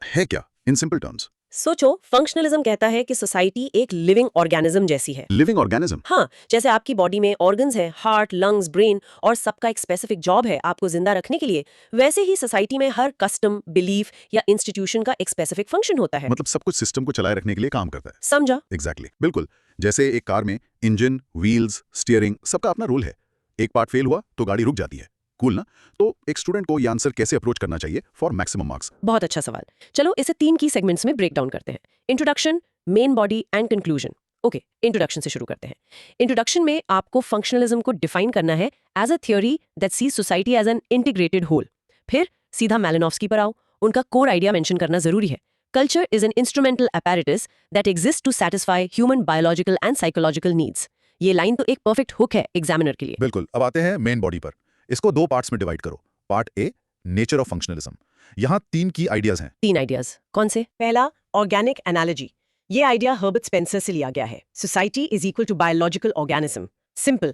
[SPEAKER 1] है क्या in simple terms?
[SPEAKER 2] सोचो, फंक्शनलिज्म कहता है कि सोसाइटी एक लिविंग ऑर्गेनिज्म जैसी है।
[SPEAKER 1] Living organism?
[SPEAKER 2] हाँ, जैसे आपकी बॉडी में ऑर्गन्स हैं, हार्ट, लंग्स, ब्रेन, और सबका एक स्पेसिफिक जॉब है आपको जिंदा रखने के लिए, वैसे ही सोसाइटी में हर कस्टम, बिलीफ या इंस्टीट्यूशन का एक स्पेसिफिक फंक्शन होता है।
[SPEAKER 1] मतलब सब कुछ सिस्टम को चलाए रखने के लिए काम करता है।
[SPEAKER 2] समझा?
[SPEAKER 1] एग्जैक्टली, बिल्कुल। जैसे एक कार में इंजन, व्हील्स, स्टीयरिंग, सबका अपना रोल है। एक पार्ट फेल हुआ तो गाड़ी रुक जाती है। कूल ना? तो एक स्टूडेंट को ये आंसर कैसे अप्रोच करना चाहिए फॉर मैक्सिमम मार्क्स?
[SPEAKER 2] बहुत अच्छा सवाल। चलो इसे 3 की सेगमेंट्स में ब्रेक डाउन करते हैं। Introduction, main body and conclusion. Okay, introduction से शुरू करते हैं। इंट्रोडक्शन में आपको फंक्शनलिज्म को डिफाइन करना है as a theory that sees society as an integrated whole. फिर सीधा मैलिनोव्स्की पर आओ, उनका कोर आइडिया मेंशन करना जरूरी है। Culture is an instrumental apparatus that exists to satisfy human biological and psychological needs. ये लाइन तो एक परफेक्ट हुक है एग्जामिनर के लिए।
[SPEAKER 1] बिल्कुल। अब आते हैं मेन बॉडी पर। इसको 2 पार्ट्स में डिवाइड करो। Part A, nature of functionalism. यहाँ 3 की आइडियाज हैं।
[SPEAKER 2] 3 आइडियाज कौन से? पहला, ऑर्गेनिक एनालॉजी। ये आइडिया हर्बर्ट स्पेंसर से लिया गया है। Society is equal to biological organism. Simple.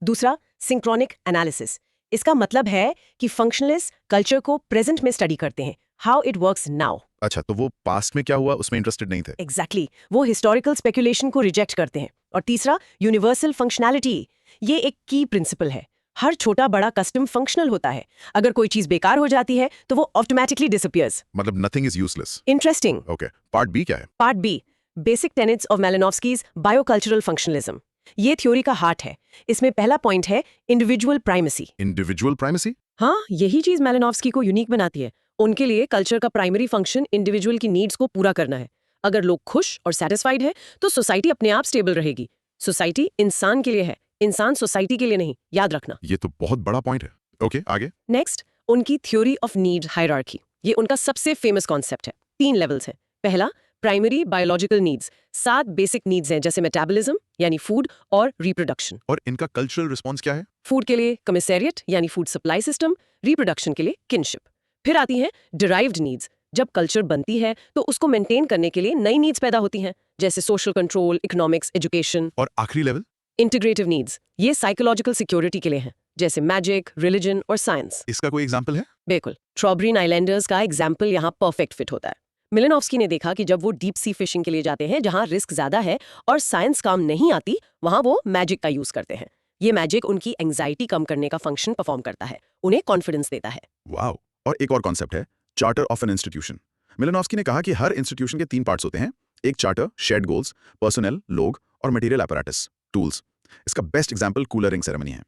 [SPEAKER 2] दूसरा, सिंक्रोनिक एनालिसिस। इसका मतलब है कि फंक्शनलिस्ट कल्चर को प्रेजेंट में स्टडी करते हैं, हाउ इट वर्क्स नाउ।
[SPEAKER 1] अच्छा, तो वो पास्ट में क्या हुआ उसमें इंटरेस्टेड नहीं थे?
[SPEAKER 2] एग्जैक्टली, वो हिस्टोरिकल स्पेकुलेशन को रिजेक्ट करते हैं। और तीसरा, यूनिवर्सल फंक्शनैलिटी। ये एक की प्रिंसिपल है। हर छोटा बड़ा कस्टम फंक्शनल होता है। अगर कोई चीज बेकार हो जाती है तो वो ऑटोमेटिकली डिसअपियर्स।
[SPEAKER 1] मतलब nothing is useless.
[SPEAKER 2] Interesting.
[SPEAKER 1] Okay, part B क्या है?
[SPEAKER 2] Part B, basic tenets of Malinowski's biocultural functionalism. ये थ्योरी का हार्ट है। इसमें पहला पॉइंट है इंडिविजुअल प्राइमेसी।
[SPEAKER 1] Individual primacy?
[SPEAKER 2] हाँ, यही चीज मैलिनोव्स्की को यूनिक बनाती है। उनके लिए कल्चर का प्राइमरी फंक्शन इंडिविजुअल की नीड्स को पूरा करना है। अगर लोग खुश और सेटिस्फाइड है तो सोसाइटी अपने आप स्टेबल रहेगी। सोसाइटी इंसान के लिए है, इंसान सोसाइटी के लिए नहीं, याद रखना।
[SPEAKER 1] ये तो बहुत बड़ा पॉइंट है। ओके, आगे।
[SPEAKER 2] नेक्स्ट, उनकी थ्योरी ऑफ नीड हायरार्की। ये उनका सबसे फेमस कॉन्सेप्ट है। 3 लेवल्स हैं। पहला, primary biological needs. 7 basic needs हैं, जैसे मेटाबॉलिज्म यानी फूड और रिप्रोडक्शन।
[SPEAKER 1] और इनका कल्चरल रिस्पॉन्स क्या है?
[SPEAKER 2] फूड के लिए कमिसेरिएट यानी फूड सप्लाई सिस्टम, रिप्रोडक्शन के लिए किनशिप। फिर आती हैं डिराइव्ड नीड्स। जब कल्चर बनती है तो उसको मेंटेन करने के लिए नई नीड्स पैदा होती हैं, जैसे सोशल कंट्रोल, इकोनॉमिक्स, एजुकेशन।
[SPEAKER 1] और आखिरी लेवल,
[SPEAKER 2] इंटीग्रेटिव नीड्स। ये साइकोलॉजिकल सिक्योरिटी के लिए हैं, जैसे मैजिक, रिलीजन और साइंस।
[SPEAKER 1] इसका कोई एग्जांपल है?
[SPEAKER 2] बिल्कुल, ट्रॉबरीन आइलैंडर्स का एग्जाम्पल यहाँ परफेक्ट फिट होता है। मिलिनोव्स्की ने देखा कि जब वो डीप सी फिशिंग के लिए जाते हैं जहाँ रिस्क ज्यादा है और साइंस काम नहीं आती, वहाँ वो मैजिक का यूज करते हैं। ये मैजिक उनकी एंग्जाइटी कम करने का फंक्शन परफॉर्म करता है, उन्हें कॉन्फिडेंस देता है।
[SPEAKER 1] वाओ। और एक और कॉन्सेप्ट है चार्टर ऑफ एन इंस्टीट्यूशन। मिलिनोव्स्की ने कहा कि हर इंस्टीट्यूशन के 3 पार्ट्स होते हैं। एक चार्टर, शेयर्ड गोल्स, पर्सनल, लोग और मटेरियल apparatus, टूल्स। इसका best example cooler ring ceremony है।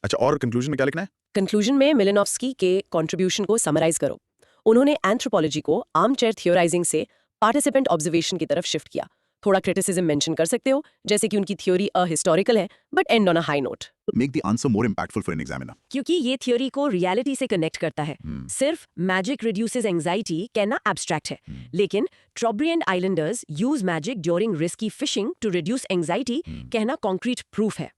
[SPEAKER 1] अच्छा, और कंक्लूजन में क्या लिखना है?
[SPEAKER 2] कंक्लूजन में मिलिनोव्स्की के कंट्रीब्यूशन को समराइज करो। उन्होंने एंथ्रोपोलॉजी को आर्मचेयर थियोराइजिंग से पार्टिसिपेंट ऑब्जर्वेशन की तरफ शिफ्ट किया। थोड़ा क्रिटिसिज्म मेंशन कर सकते हो, जैसे कि उनकी थ्योरी अहिस्टोरिकल है but end on a high note.
[SPEAKER 1] Make the answer more impactful for an examiner.
[SPEAKER 2] क्योंकि ये थ्योरी को रियलिटी से कनेक्ट करता है। सिर्फ मैजिक रिड्यूसेस एंजाइटी कहना एब्स्ट्रैक्ट है, लेकिन Trobriand islanders use magic during risky fishing to reduce anxiety कहना कॉन्क्रीट प्रूफ है।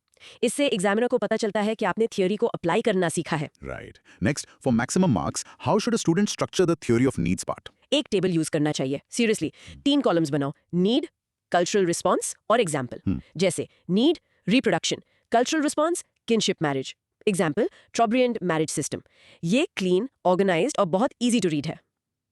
[SPEAKER 2] इससे एग्जामिनर को पता चलता है कि आपने थ्योरी को अप्लाई करना सीखा है।
[SPEAKER 1] Right. Next, for maximum marks, how should a student structure the theory of needs part?
[SPEAKER 2] एक टेबल यूज करना चाहिए। सीरियसली, 3 कॉलम्स बनाओ, नीड, कल्चरल रिस्पॉन्स और एग्जाम्पल। जैसे need, reproduction, cultural response, kinship marriage. Example, Trobriand marriage system. ये clean, organised और बहुत easy to read है।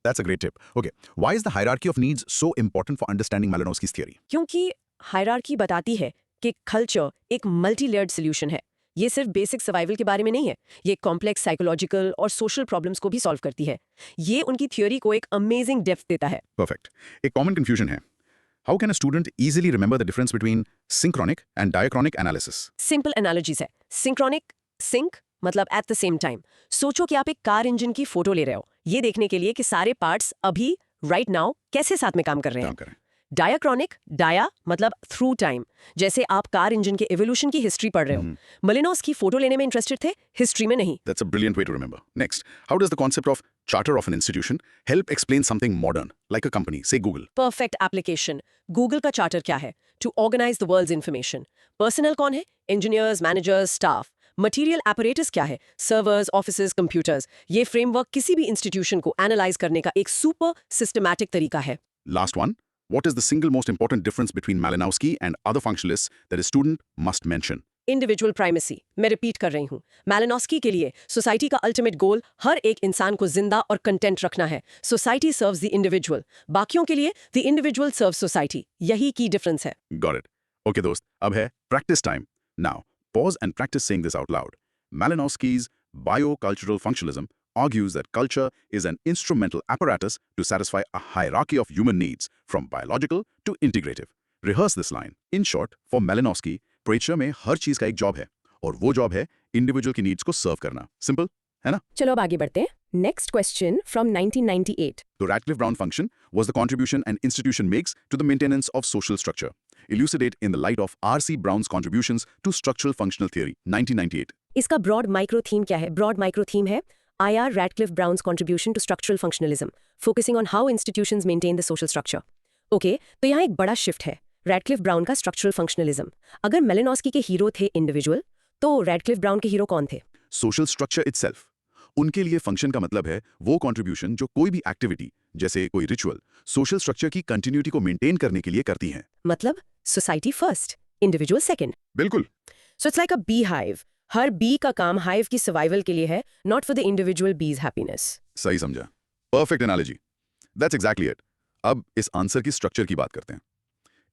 [SPEAKER 1] That's a great tip. Okay, why is the hierarchy of needs so important for understanding Malinowski's theory?
[SPEAKER 2] क्योंकि hierarchy बताती है कि culture एक multi layered solution है। ये सिर्फ बेसिक सर्वाइवल के बारे में नहीं है, ये कॉम्प्लेक्स साइकोलॉजिकल और सोशल प्रॉब्लम्स को भी सॉल्व करती है। ये उनकी थ्योरी को एक अमेजिंग डेप्थ देता है।
[SPEAKER 1] Perfect. एक common confusion है. How can a student easily remember the difference between synchronic and diachronic analysis?
[SPEAKER 2] Simple analogies है। सिंक्रोनिक, सिंक मतलब एट द सेम टाइम। सोचो कि आप एक कार इंजन की फोटो ले रहे हो, ये देखने के लिए कि सारे पार्ट्स अभी राइट नाउ कैसे साथ में काम कर रहे
[SPEAKER 1] क्या
[SPEAKER 2] हैं।
[SPEAKER 1] करें?
[SPEAKER 2] डायाक्रॉनिक, डाया मतलब थ्रू टाइम, जैसे आप कार इंजन के एवोल्यूशन की हिस्ट्री पढ़ रहे हो। मलिनोस की फोटो लेने में इंटरेस्टेड थे, हिस्ट्री में नहीं।
[SPEAKER 1] That's a brilliant way to remember. Next, how does the concept of charter of an institution help explain something modern, like a company, say Google?
[SPEAKER 2] Perfect application. Google का charter क्या है? To organize the world's information. Personal कौन है? Engineers, managers, staff. Material apparatus क्या है? Servers, offices, computers. ये framework किसी भी इंस्टीट्यूशन को एनालाइज करने का एक सुपर सिस्टमैटिक तरीका है।
[SPEAKER 1] Last one, what is the single most important difference between Malinowski and other functionalists that a student must mention?
[SPEAKER 2] Individual primacy. मैं रिपीट कर रही हूँ, मैलिनोस्की के लिए सोसाइटी का अल्टीमेट गोल हर एक इंसान को जिंदा और कंटेंट रखना है। सोसाइटी सर्व्स द इंडिविजुअल, बाकियों के लिए द इंडिविजुअल सर्व्स सोसाइटी। यही की डिफरेंस है।
[SPEAKER 1] Got it. Okay, दोस्त, अब है practice time. Now, pause and practice saying this out loud. Malinowski's biocultural functionalism argues that culture is an instrumental apparatus to satisfy a hierarchy of human needs, from biological to integrative. Rehearse this line. In short, for Malinowski, preacher में हर चीज का एक job है, और वो job है individual की needs को सर्व करना. Simple, है ना?
[SPEAKER 2] चलो अब आगे बढ़ते हैं। Next question from 1998।
[SPEAKER 1] The Radcliffe-Brown function was the contribution an institution makes to the maintenance of social structure. Elucidate in the light of R.C. Brown's contributions to structural functional theory, 1998.
[SPEAKER 2] इसका broad micro theme क्या है? Broad micro theme है I.R. Radcliffe Brown's contribution to structural functionalism, focusing on how institutions maintain the social structure. Okay, तो यहाँ एक बड़ा shift है। Radcliffe brown का स्ट्रक्चरल फंक्शनलिज्म। अगर मेलिनोस्की के हीरो थे इंडिविजुअल, तो रैडक्लिफ ब्राउन के हीरो कौन थे?
[SPEAKER 1] Social structure itself. उनके लिए फंक्शन का मतलब है वो कंट्रीब्यूशन जो कोई भी एक्टिविटी, जैसे कोई रिचुअल, सोशल स्ट्रक्चर की कंटिन्यूटी को मेंटेन करने के लिए करती हैं.
[SPEAKER 2] मतलब सोसाइटी फर्स्ट, इंडिविजुअल सेकंड।
[SPEAKER 1] बिल्कुल.
[SPEAKER 2] So it's like a bee hive. हर बी का काम हाइव की सर्वाइवल के लिए है, not for the individual bee's happiness.
[SPEAKER 1] सही समझा. Perfect analogy. That's exactly it. अब इस आंसर की स्ट्रक्चर की बात करते हैं.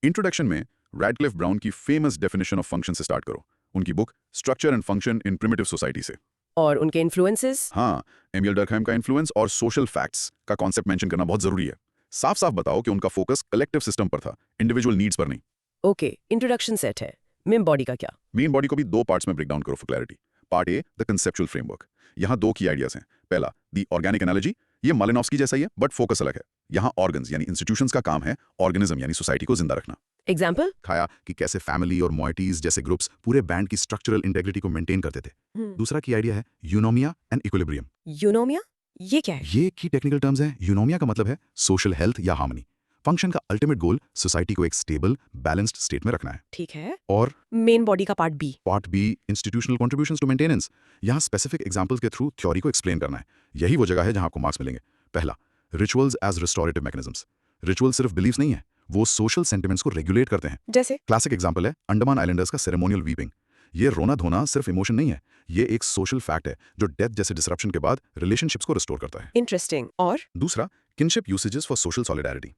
[SPEAKER 1] इंट्रोडक्शन में रैडक्लिफ ब्राउन की फेमस डेफिनेशन ऑफ फंक्शन से स्टार्ट करो. उनकी book structure and function in primitive society से.
[SPEAKER 2] और उनके इन्फ्लुएंसेस?
[SPEAKER 1] हाँ, एमियल डर्कहाइम का इन्फ्लुएंस और सोशल फैक्ट्स का कॉन्सेप्ट मेंशन करना बहुत जरूरी है. साफ साफ बताओ कि उनका फोकस कलेक्टिव सिस्टम पर था, इंडिविजुअल नीड्स पर नहीं.
[SPEAKER 2] ओके, इंट्रोडक्शन सेट है। मेन बॉडी का क्या?
[SPEAKER 1] मेन बॉडी को भी दो पार्ट्स में ब्रेक डाउन करो for clarity. Part A, the conceptual framework. यहाँ दो की आइडियाज हैं. पहला, द ऑर्गेनिक एनालॉजी. ये मालिनोव्स्की जैसा ही है बट फोकस अलग है. यहाँ ऑर्गन्स यानी इंस्टीट्यूशंस का काम है ऑर्गेनिज्म यानी सोसाइटी को जिंदा रखना.
[SPEAKER 2] एग्जाम्पल?
[SPEAKER 1] खाया कि कैसे फैमिली और मोइटीज जैसे ग्रुप्स पूरे बैंड की स्ट्रक्चरल इंटेग्रिटी को मेंटेन करते थे. दूसरा की आइडिया है यूनोमिया एंड इक्विलिब्रियम.
[SPEAKER 2] यूनोमिया? ये क्या है?
[SPEAKER 1] ये की टेक्निकल टर्म्स हैं. यूनोमिया का मतलब है सोशल हेल्थ या हार्मनी. फंक्शन का अल्टीमेट गोल सोसाइटी को एक स्टेबल बैलेंस्ड स्टेट में रखना है.
[SPEAKER 2] ठीक है।
[SPEAKER 1] और
[SPEAKER 2] मेन बॉडी का part B?
[SPEAKER 1] Part B, institutional contributions to maintenance. यहाँ स्पेसिफिक एग्जांपल्स के थ्रू थ्योरी को एक्सप्लेन करना है. यही वो जगह है जहां आपको मार्क्स मिलेंगे. पहला, rituals as restorative mechanisms. Ritual सिर्फ बिलीव्स नहीं है, वो सोशल सेंटिमेंट्स को रेगुलेट करते हैं.
[SPEAKER 2] जैसे?
[SPEAKER 1] क्लासिक एग्जांपल है अंडमान आइलैंडर्स का सेरेमोनियल वीपिंग. ये रोना धोना सिर्फ इमोशन नहीं है, ये एक सोशल फैक्ट है जो डेथ जैसे डिसरप्शन के बाद रिलेशनशिप्स को रिस्टोर करता है.
[SPEAKER 2] इंटरेस्टिंग। और
[SPEAKER 1] दूसरा, kinship usages for social solidarity.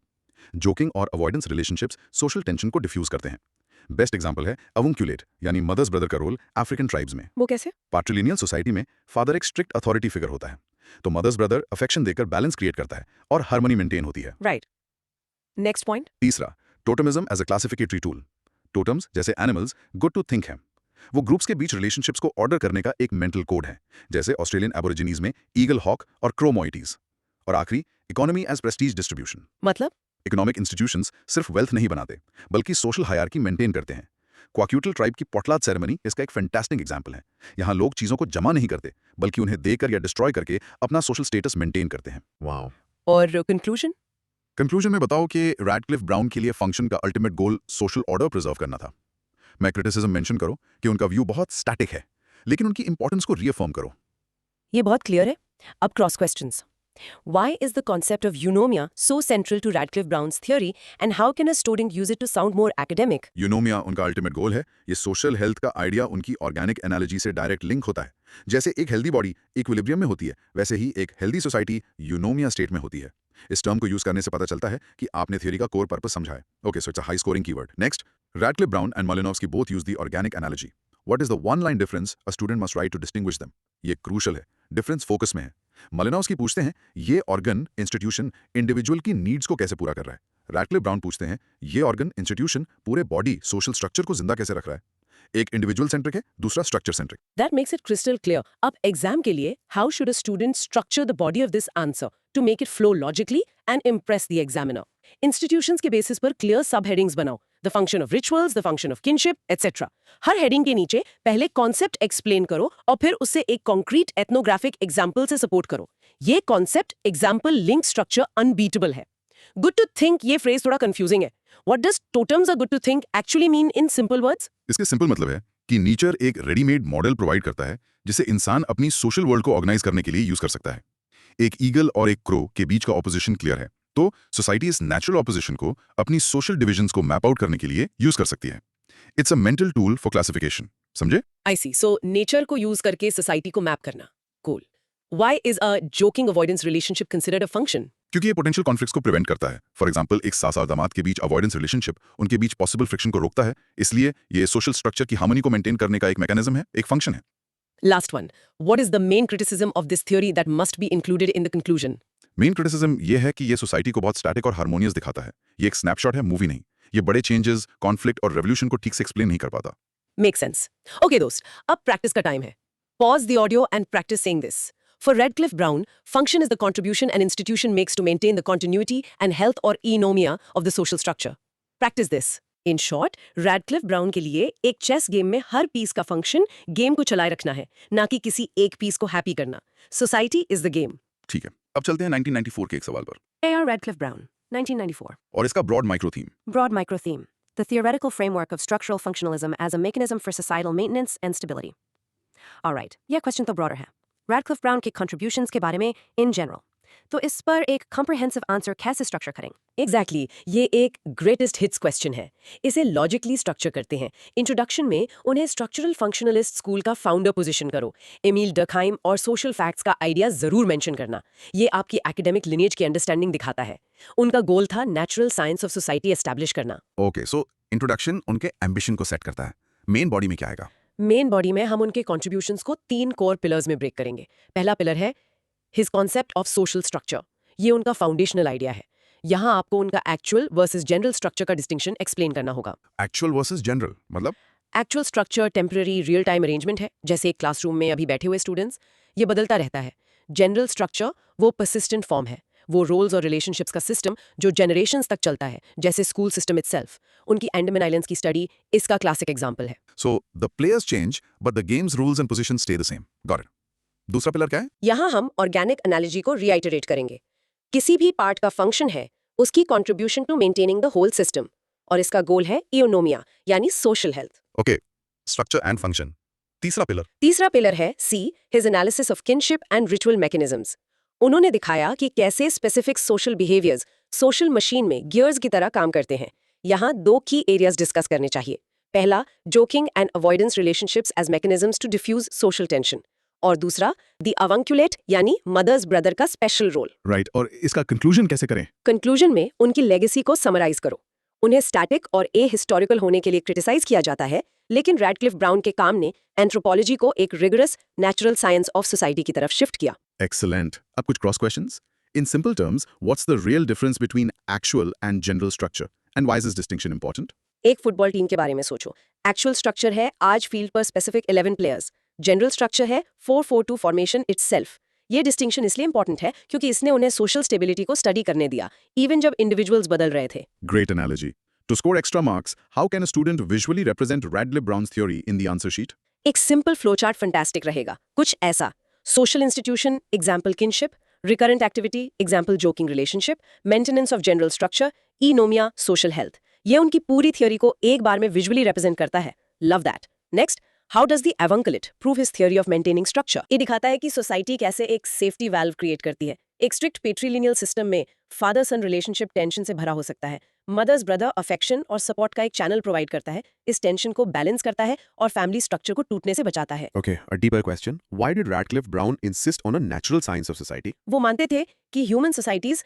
[SPEAKER 1] Joking और अवॉइडेंस रिलेशनशिप्स सोशल टेंशन को डिफ्यूज करते हैं. बेस्ट एग्जांपल है अवुंक्यूलेट यानी मदर्स ब्रदर का रोल अफ्रीकन ट्राइब्स में.
[SPEAKER 2] वो कैसे?
[SPEAKER 1] पाट्रिलिनियल सोसाइटी में फादर एक स्ट्रिक्ट अथॉरिटी फिगर होता है, तो मदर्स ब्रदर अफेक्शन देकर बैलेंस क्रिएट करता है और हार्मनी मेंटेन होती है.
[SPEAKER 2] राइट। Next point?
[SPEAKER 1] तीसरा, टोटमिज्म एज अ क्लासिफिकेटरी टूल. टोटम्स जैसे एनिमल्स गुड टू थिंक हैं. वो ग्रुप्स के बीच रिलेशनशिप्स को ऑर्डर करने का एक मेंटल कोड है, जैसे ऑस्ट्रेलियन एबोरिजिनीज में ईगल हॉक और क्रोमोइटीज. और आखिरी, इकोनॉमी एज प्रेस्टीज डिस्ट्रीब्यूशन.
[SPEAKER 2] मतलब?
[SPEAKER 1] इकोनॉमिक इंस्टीट्यूशंस सिर्फ वेल्थ नहीं बनाते, बल्कि सोशल हायरार्की मेंटेन करते हैं. क्वाक्यूटल ट्राइब की पोटलात सेरेमनी इसका एक फैंटास्टिक एग्जांपल है. यहाँ लोग चीजों को जमा नहीं करते, बल्कि उन्हें देकर या डिस्ट्रॉय करके अपना सोशल स्टेटस मेंटेन करते हैं. वाओ.
[SPEAKER 2] और कंक्लूजन?
[SPEAKER 1] कंक्लूजन में बताओ कि रैडक्लिफ ब्राउन के लिए फंक्शन का ultimate goal social order preserve करना था. मैं क्रिटिसिज्म मेंशन करो कि उनका व्यू बहुत स्टैटिक है, लेकिन उनकी इंपॉर्टेंस को रीअफर्म करो.
[SPEAKER 2] ये बहुत क्लियर है. अब cross questions. Why is the concept of eunomia so central to Radcliffe Brown's theory, and how can a student use it to sound more academic?
[SPEAKER 1] यूनोमिया उनका अल्टीमेट गोल है. ये सोशल हेल्थ का idea उनकी organic analogy से direct link होता है. जैसे एक हेल्दी बॉडी इक्विलिब्रियम में होती है, वैसे ही एक हेल्दी सोसाइटी यूनोमिया स्टेट में होती है. इस टर्म को यूज करने से पता चलता है कि आपने थ्योरी का कोर पर्पस समझा है. Okay, so it's a high scoring keyword. Next, Radcliffe Brown and Malinowski both use the organic analogy. What is the one line difference a student must write to distinguish them? ये crucial है, difference focus में है। Malinowski पूछते हैं, ये organ, institution, individual की needs को कैसे पूरा कर रहा है? Radcliffe Brown पूछते हैं, ये organ, institution, पूरे body, social structure को जिंदा कैसे रख रहा है? एक individual centric है, दूसरा structure centric।
[SPEAKER 2] That makes it crystal clear. अब एग्जाम के लिए how should a student structure the body of this answer to make it flow logically and impress the examiner? Institutions के basis पर clear subheadings बनाओ. The function of rituals, the function of kinship, etc. Her heading के नीचे पहले concept explain करो और फिर उससे एक concrete ethnographic example से support करो. ये concept example link structure unbeatable है. Good to think ये phrase थोड़ा confusing है. What does totems are good to think actually mean in simple words?
[SPEAKER 1] इसके सिंपल मतलब है कि नेचर एक रेडीमेड मॉडल प्रोवाइड करता है जिसे इंसान अपनी सोशल वर्ल्ड को ऑर्गेनाइज करने के लिए यूज कर सकता है। एक ईगल और एक क्रो के बीच का ऑपोजिशन क्लियर है, तो सोसाइटी इस नेचुरल ऑपोजिशन को अपनी सोशल डिविजन्स को मैप आउट करने के लिए यूज कर सकती है। It's a mental tool for classification, समझे?
[SPEAKER 2] I see. So nature को use करके society को map करना. Cool. Why is a joking avoidance relationship considered a function?
[SPEAKER 1] क्योंकि ये पोटेंशियल कॉन्फ्लिक्ट्स को प्रिवेंट करता है। फॉर एग्जांपल, एक सास और दामाद के बीच अवॉइडेंस रिलेशनशिप उनके बीच पॉसिबल फ्रिक्शन को रोकता है, इसलिए ये सोशल स्ट्रक्चर की हार्मनी को मेंटेन करने का एक मैकेनिज्म है, एक फंक्शन है।
[SPEAKER 2] Last one. What is the main criticism of this theory that must be included in the conclusion?
[SPEAKER 1] Main criticism ये है कि ये सोसाइटी को बहुत स्टैटिक और हार्मोनियस दिखाता है। ये एक स्नैपशॉट है, मूवी नहीं। ये बड़े चेंजेस, कॉन्फ्लिक्ट और रेवोल्यूशन को ठीक से एक्सप्लेन नहीं कर पाता।
[SPEAKER 2] Makes sense. Okay, दोस्त, अब practice का time है. Pause the audio and practice saying this. For Radcliffe Brown, function is the contribution an institution makes to maintain the continuity and health or eunomia of the social structure. Practice this. In short, Radcliffe Brown के लिए एक chess game में हर piece का function game को चलाए रखना है, ना कि किसी एक piece को happy करना. Society is the game.
[SPEAKER 1] ठीक है, अब चलते हैं 1994 के एक सवाल पर,
[SPEAKER 2] A.R. Radcliffe Brown, 1994.
[SPEAKER 1] और इसका broad micro theme.
[SPEAKER 2] Broad micro theme. The theoretical framework of structural functionalism as a mechanism for societal maintenance and stability. All right, यह question तो broader है. Radcliffe Brown के contributions के बारे में in general. तो इस पर एक comprehensive answer कैसे structure करेंगे? Exactly, ये एक greatest hits question है. इसे logically structure करते हैं. Introduction में उन्हें structural functionalist school का founder position करो. Emile Durkheim और social facts का idea जरूर mention करना. ये आपकी academic lineage की understanding दिखाता है. उनका goal था natural science of society establish करना.
[SPEAKER 1] ओके, सो इंट्रोडक्शन उनके एम्बिशन को सेट करता है। मेन बॉडी में क्या आएगा?
[SPEAKER 2] मेन बॉडी में हम उनके कॉन्ट्रीब्यूशंस को 3 कोर पिलर्स में ब्रेक करेंगे। पहला पिलर है his concept of social structure. ये उनका फाउंडेशनल आइडिया है। यहाँ आपको उनका एक्चुअल वर्सेस जनरल स्ट्रक्चर का डिस्टिंक्शन एक्सप्लेन करना होगा।
[SPEAKER 1] एक्चुअल वर्सेस जनरल मतलब?
[SPEAKER 2] Actual structure temporary real time arrangement है, जैसे एक क्लासरूम में अभी बैठे हुए स्टूडेंट्स। ये बदलता रहता है। जनरल स्ट्रक्चर वो परसिस्टेंट फॉर्म है, वो रोल्स और रिलेशनशिप्स का सिस्टम जो जनरेशंस तक चलता है, जैसे स्कूल सिस्टम इटसेल्फ। उनकी अंडमान आइलैंड्स की स्टडी इसका क्लासिक एग्जांपल है।
[SPEAKER 1] So the players change but the games rules and position stay the same. Got it. दूसरा पिलर क्या है?
[SPEAKER 2] यहाँ हम ऑर्गेनिक एनालॉजी को रीआइटरेट करेंगे। किसी भी पार्ट का फंक्शन है उसकी contribution to maintaining the whole system, और इसका गोल है इकोनोमिया यानी social health.
[SPEAKER 1] Okay, structure and function. तीसरा पिलर
[SPEAKER 2] है C, his analysis of kinship and ritual mechanisms. उन्होंने दिखाया कि कैसे specific social behaviours social machine में गियर्स की तरह काम करते हैं। यहाँ 2 की एरियाज डिस्कस करने चाहिए। पहला, joking and avoidance relationships as mechanisms to diffuse social tension, और दूसरा द अवंक्युलेट यानी मदर्स ब्रदर का स्पेशल रोल।
[SPEAKER 1] राइट, और इसका कंक्लूजन कैसे करें?
[SPEAKER 2] कंक्लूजन में उनकी लेगेसी को समराइज करो। उन्हें स्टैटिक और ए हिस्टोरिकल होने के लिए क्रिटिसाइज किया जाता है, लेकिन रैडक्लिफ ब्राउन के काम ने एंथ्रोपोलॉजी को एक rigorous natural science of society की तरफ शिफ्ट किया।
[SPEAKER 1] Excellent. अब कुछ cross questions. In simple terms, what's the real difference between actual and general structure? And why is this distinction important?
[SPEAKER 2] एक फुटबॉल टीम के बारे में सोचो। एक्चुअल स्ट्रक्चर है आज फील्ड पर स्पेसिफिक 11 प्लेयर्स। जनरल स्ट्रक्चर है 4-4-2 फॉर्मेशन इटसेल्फ। ये डिस्टिंक्शन इसलिए इंपॉर्टेंट है क्योंकि इसने उन्हें सोशल स्टेबिलिटी को स्टडी करने दिया, इवन जब इंडिविजुअल्स बदल रहे थे।
[SPEAKER 1] Great analogy. To score extra marks, how can a student visually represent Radcliffe Brown's theory in the answer sheet?
[SPEAKER 2] एक सिंपल फ्लोचार्ट फंटास्टिक रहेगा। कुछ ऐसा: social institution example kinship, recurrent activity example joking relationship, maintenance of general structure, eunomia social health. ये उनकी पूरी theory को एक बार में विजुअली रिप्रेजेंट करता है। Love that. Next, how does the avunculate prove his theory of maintaining structure? ये दिखाता है कि सोसाइटी कैसे एक सेफ्टी वाल्व क्रिएट करती है। एक स्ट्रिक्ट पेट्रीलिनियल सिस्टम में फादर सन रिलेशनशिप टेंशन से भरा हो सकता है। मदर्स ब्रदर अफेक्शन और सपोर्ट का एक चैनल प्रोवाइड करता है, इस टेंशन को बैलेंस करता है और फैमिली स्ट्रक्चर को टूटने से बचाता है।
[SPEAKER 3] Okay, a deeper question. Why did Radcliffe Brown insist on a natural science of society?
[SPEAKER 2] वो मानते थे कि ह्यूमन सोसाइटीज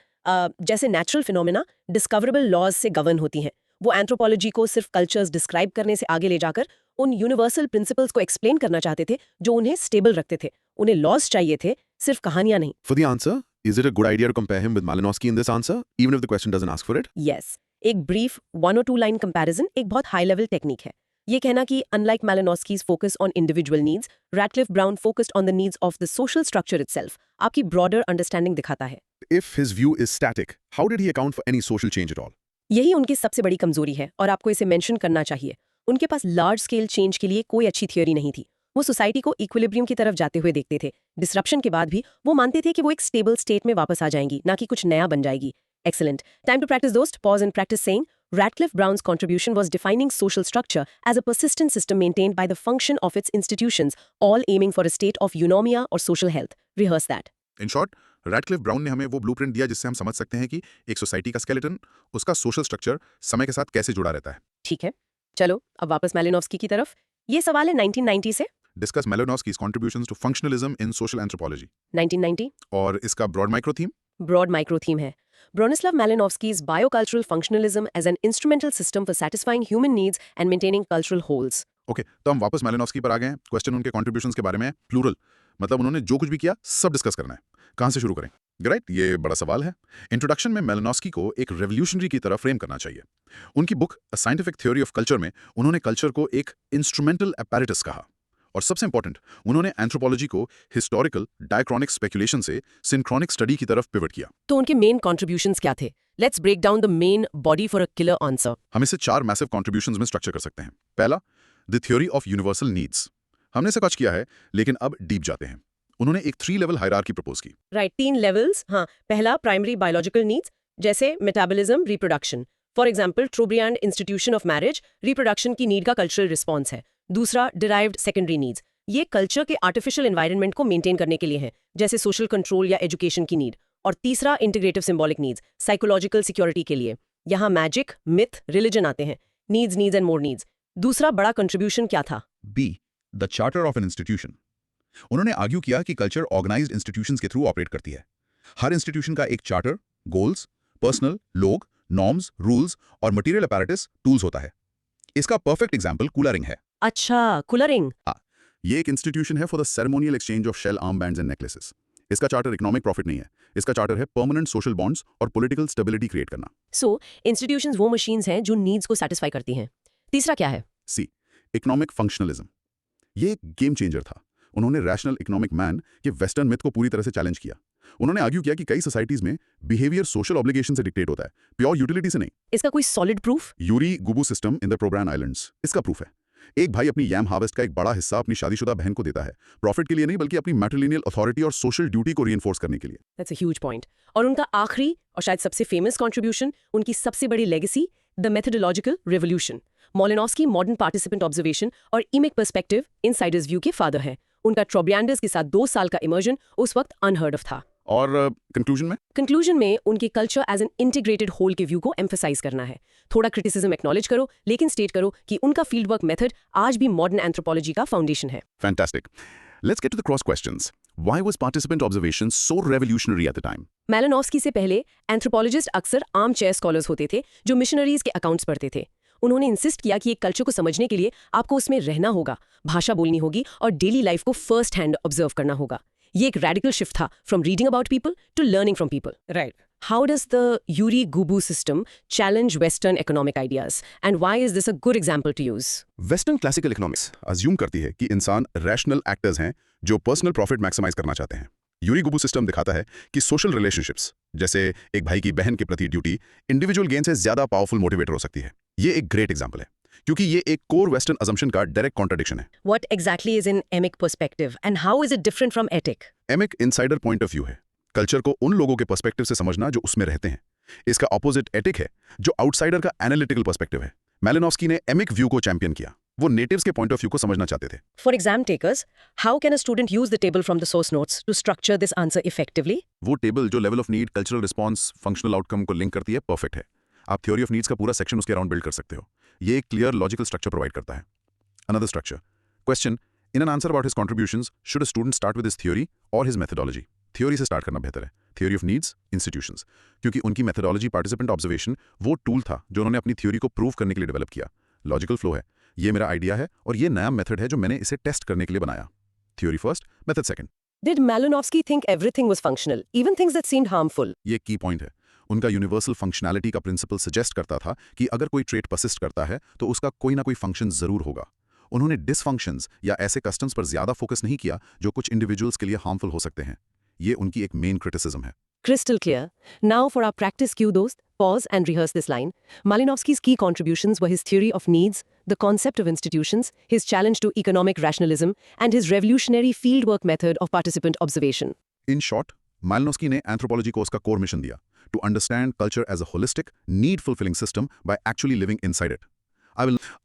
[SPEAKER 2] जैसे नेचुरल फिनोमेना डिस्कवरेबल लॉज से गवर्न होती हैं। वो एंथ्रोपोलॉजी को सिर्फ कल्चर्स डिस्क्राइब करने से आगे ले जाकर उन यूनिवर्सल प्रिंसिपल्स को एक्सप्लेन करना चाहते थे जो उन्हें स्टेबल रखते थे। उन्हें लॉज चाहिए थे, सिर्फ कहानियां नहीं।
[SPEAKER 3] For the answer, is it a good idea to compare him with Malinowski in this answer, even if the question doesn't ask for it?
[SPEAKER 2] Yes, एक ब्रीफ 1 और 2 लाइन कंपैरिजन एक बहुत हाई लेवल टेक्निक है। ये कहना कि unlike Malinowski's focus on individual needs, Radcliffe Brown focused on the needs of the social structure itself, आपकी broader understanding दिखाता है।
[SPEAKER 3] If his view is static, how did he account for any social change at all?
[SPEAKER 2] यही उनकी सबसे बड़ी कमजोरी है और आपको इसे मेंशन करना चाहिए। उनके पास लार्ज स्केल चेंज के लिए कोई अच्छी थियोरी नहीं थी। वो सोसाइटी को इक्विलिब्रियम की तरफ जाते हुए देखते थे। डिसरप्शन के बाद भी वो मानते थे कि वो एक स्टेबल स्टेट में वापस आ जाएंगी, ना कि कुछ नया बन जाएगी। Excellent. Time to practice, दोस्त. Pause and practice saying, Radcliffe Brown's contribution was defining social structure as a persistent system maintained by the function of its institutions, all aiming for a state of eunomia or social health. Rehearse that.
[SPEAKER 1] In short, Radcliffe brown ने हमें वो blueprint दिया जिससे हम समझ सकते हैं कि एक सोसाइटी का स्केलेटन, उसका सोशल स्ट्रक्चर समय के साथ कैसे जुड़ा रहता है।
[SPEAKER 2] ठीक है, चलो अब वापस Malinowski की तरफ। ये सवाल है 1990 से।
[SPEAKER 1] Discuss Malinowski's contributions to functionalism in social anthropology
[SPEAKER 2] 1990
[SPEAKER 1] और इसका broad micro theme.
[SPEAKER 2] Broad micro theme है Bronislaw Malinowski's biocultural functionalism as an instrumental system for satisfying human needs and maintaining cultural wholes.
[SPEAKER 1] Okay, तो हम वापस Malinowski पर आ गए हैं। Question उनके कॉन्ट्रीब्यूशंस के बारे में है, प्लूरल, मतलब उन्होंने जो कुछ भी किया सब डिस्कस करना है। कहाँ से शुरू करें? राइट, ये बड़ा सवाल है। इंट्रोडक्शन में Malinowski को एक रेवोल्यूशनरी की तरह फ्रेम करना चाहिए। उनकी book a scientific theory of culture में उन्होंने कल्चर को एक इंस्ट्रूमेंटल अपैरेटस कहा, और सबसे इंपॉर्टेंट, उन्होंने एंथ्रोपोलॉजी को हिस्टोरिकल डायक्रॉनिक स्पेकुलेशन से सिंक्रोनिक स्टडी की तरफ पिवट किया।
[SPEAKER 2] तो उनके मेन कॉन्ट्रीब्यूशंस क्या थे? Let's break down the main body for a killer answer.
[SPEAKER 1] हम इसे 4 मैसिव कॉन्ट्रीब्यूशंस में स्ट्रक्चर कर सकते हैं। पहला, the theory of universal needs. हमने इसे कच किया है, लेकिन अब डीप जाते हैं। उन्होंने एक 3 लेवल हायरार्की प्रपोज की।
[SPEAKER 2] Right, 3 levels. हाँ, पहला प्राइमरी बायोलॉजिकल नीड्स, जैसे metabolism, reproduction. For example Trobriand institution of marriage reproduction की नीड का कल्चरल रिस्पॉन्स है। दूसरा डिराइव्ड सेकेंडरी नीड्स, ये कल्चर के आर्टिफिशियल एनवायरनमेंट को मेंटेन करने के लिए है, जैसे सोशल कंट्रोल या एजुकेशन की नीड। और तीसरा integrative symbolic needs, psychological security के लिए। यहाँ मैजिक, मिथ, रिलीजन आते हैं। Needs and more needs. दूसरा बड़ा कंट्रीब्यूशन क्या था?
[SPEAKER 1] B, the charter of an institution. उन्होंने आर्ग्यू किया कि कल्चर ऑर्गेनाइज्ड इंस्टीट्यूशंस के थ्रू ऑपरेट करती है। हर इंस्टीट्यूशन का एक चार्टर, गोल्स, पर्सनल, लोग, नॉर्म्स, रूल्स और मटेरियल अपैरेटस, टूल्स होता है। इसका परफेक्ट एग्जांपल कूलरिंग है।
[SPEAKER 2] अच्छा, कुलरिंग।
[SPEAKER 1] ये एक इंस्टीट्यूशन है for the ceremonial exchange of shell arm bands and necklaces. इसका चार्टर इकोनॉमिक प्रॉफिट नहीं है, इसका चार्टर है परमानेंट सोशल बॉन्ड्स और पॉलिटिकल स्टेबिलिटी क्रिएट करना।
[SPEAKER 2] सो इंस्टीट्यूशंस वो मशीन्स हैं जो नीड्स को सेटिस्फाई करती हैं। तीसरा क्या है?
[SPEAKER 1] सी, इकोनॉमिक फंक्शनलिज्म। ये एक गेम चेंजर था। उन्होंने रैशनल इकोनॉमिक मैन के वेस्टर्न मिथ को पूरी तरह से चैलेंज किया। उन्होंने आर्ग्यू किया कि कई सोसाइटीज में बिहेवियर सोशल ऑब्लिगेशन से डिक्टेट होता है, प्योर यूटिलिटी से नहीं।
[SPEAKER 2] इसका कोई solid proof?
[SPEAKER 1] Urigubu system in the Trobriand Islands इसका प्रूफ है। एक भाई अपनी यैम हार्वेस्ट का एक बड़ा हिस्सा अपनी शादीशुदा बहन को देता है, प्रॉफिट के लिए नहीं बल्कि अपनी मैट्रिलिनियल अथॉरिटी और सोशल ड्यूटी को रीइंफोर्स करने के लिए।
[SPEAKER 2] That's a huge point. और उनका आखिरी और शायद सबसे फेमस कंट्रीब्यूशन, उनकी सबसे बड़ी legacy, the methodological revolution. Malinowski modern participant observation और इमिक पर्सपेक्टिव इनसाइडर्स व्यू के फादर हैं। उनका ट्रोब्रियांडर्स के साथ 2 साल का इमर्जन उस वक्त अनहर्ड ऑफ था।
[SPEAKER 1] और कंक्लूजन
[SPEAKER 2] में उनके culture as an integrated whole के व्यू को एम्फसाइज करना है। थोड़ा क्रिटिसिज्म एक्नॉलेज करो, लेकिन स्टेट करो कि उनका फील्ड वर्क मेथड आज भी मॉडर्न एंथ्रोपोलॉजी का फाउंडेशन है।
[SPEAKER 1] Fantastic. Let's get to the cross questions. Why was participant observation so revolutionary at the time?
[SPEAKER 2] Malinowski से पहले एंथ्रोपोलॉजिस्ट अक्सर आर्म चेयर स्कॉलर्स होते थे जो मिशनरीज के अकाउंट्स पढ़ते थे। उन्होंने इंसिस्ट किया कि एक कल्चर को समझने के लिए आपको उसमें रहना होगा, भाषा बोलनी होगी और डेली लाइफ को फर्स्ट हैंड ऑब्जर्व करना होगा। ये एक रेडिकल शिफ्ट था, from reading about people to learning from people. Right. How does the urigubu system challenge western economic ideas and why is this a good example to use?
[SPEAKER 3] Western classical economics
[SPEAKER 1] assume करती है कि इंसान rational actors हैं जो personal profit maximise करना चाहते हैं। Yuri गुबू system दिखाता है कि सोशल रिलेशनशिप्स, जैसे एक भाई की बहन के प्रति ड्यूटी, इंडिविजुअल गेन से ज्यादा पावरफुल मोटिवेटर हो सकती है। ये एक ग्रेट एग्जांपल है क्योंकि ये एक कोर वेस्टर्न असम्पशन का डायरेक्ट कॉन्ट्रडिक्शन है।
[SPEAKER 2] What exactly is an emic perspective and how is it different from ethic?
[SPEAKER 1] Emic insider point of view है, कल्चर को उन लोगों के पर्सपेक्टिव से समझना जो उसमें रहते हैं। इसका ऑपोजिट एथिक है जो आउटसाइडर का एनालिटिकल पर्सपेक्टिव है। Malinowski ने एमिक व्यू को चैंपियन किया। वो नेटिव्स के पॉइंट ऑफ व्यू को समझना चाहते थे।
[SPEAKER 2] For exam takers, how can a student use the table from the source notes to structure this answer effectively?
[SPEAKER 1] वो टेबल जो level of need, cultural response, functional outcome को link करती है, perfect है। आप थ्योरी ऑफ नीड्स का पूरा section उसके अराउंड बिल्ड कर सकते हो। ये एक क्लियर लॉजिकल स्ट्रक्चर प्रोवाइड करता है। Another structure question, in an answer about his contributions should a student start with his theory और हिज मेथोडोलॉजी? थ्योरी से स्टार्ट करना बेहतर है, थ्योरी ऑफ नीड्स, इंस्टीट्यूशंस, क्योंकि उनकी मेथोडोलॉजी पार्टिसिपेंट ऑब्जर्वेशन वो टूल था जो उन्होंने अपनी थ्योरी को प्रूव करने के लिए डेवलप किया। लॉजिकल फ्लो है, ये मेरा आइडिया है और ये नया मेथड है जो मैंने इसे टेस्ट करने के लिए बनाया। Theory first, method second.
[SPEAKER 2] Did Malinowski think everything was functional, even things that seemed harmful?
[SPEAKER 1] ये की पॉइंट है। उनका यूनिवर्सल फंक्शनैलिटी का प्रिंसिपल सजेस्ट करता था कि अगर कोई ट्रेट परसिस्ट करता है तो उसका कोई ना कोई फंक्शन जरूर होगा। उन्होंने डिसफंक्शंस या ऐसे कस्टम्स पर ज्यादा फोकस नहीं किया जो कुछ इंडिविजुअल्स के लिए हार्मफुल हो सकते हैं। ये उनकी एक मेन क्रिटिसिज्म है।
[SPEAKER 2] Crystal clear. Now for our practice cue, dost, pause and rehearse this line. Malinowski's key contributions were his theory of needs, the concept of institutions, his challenge to economic rationalism, and his revolutionary fieldwork method of participant observation.
[SPEAKER 1] In short, Malinowski ने anthropology को उसका core mission दिया, to understand culture as a holistic, need fulfilling system by actually living inside it.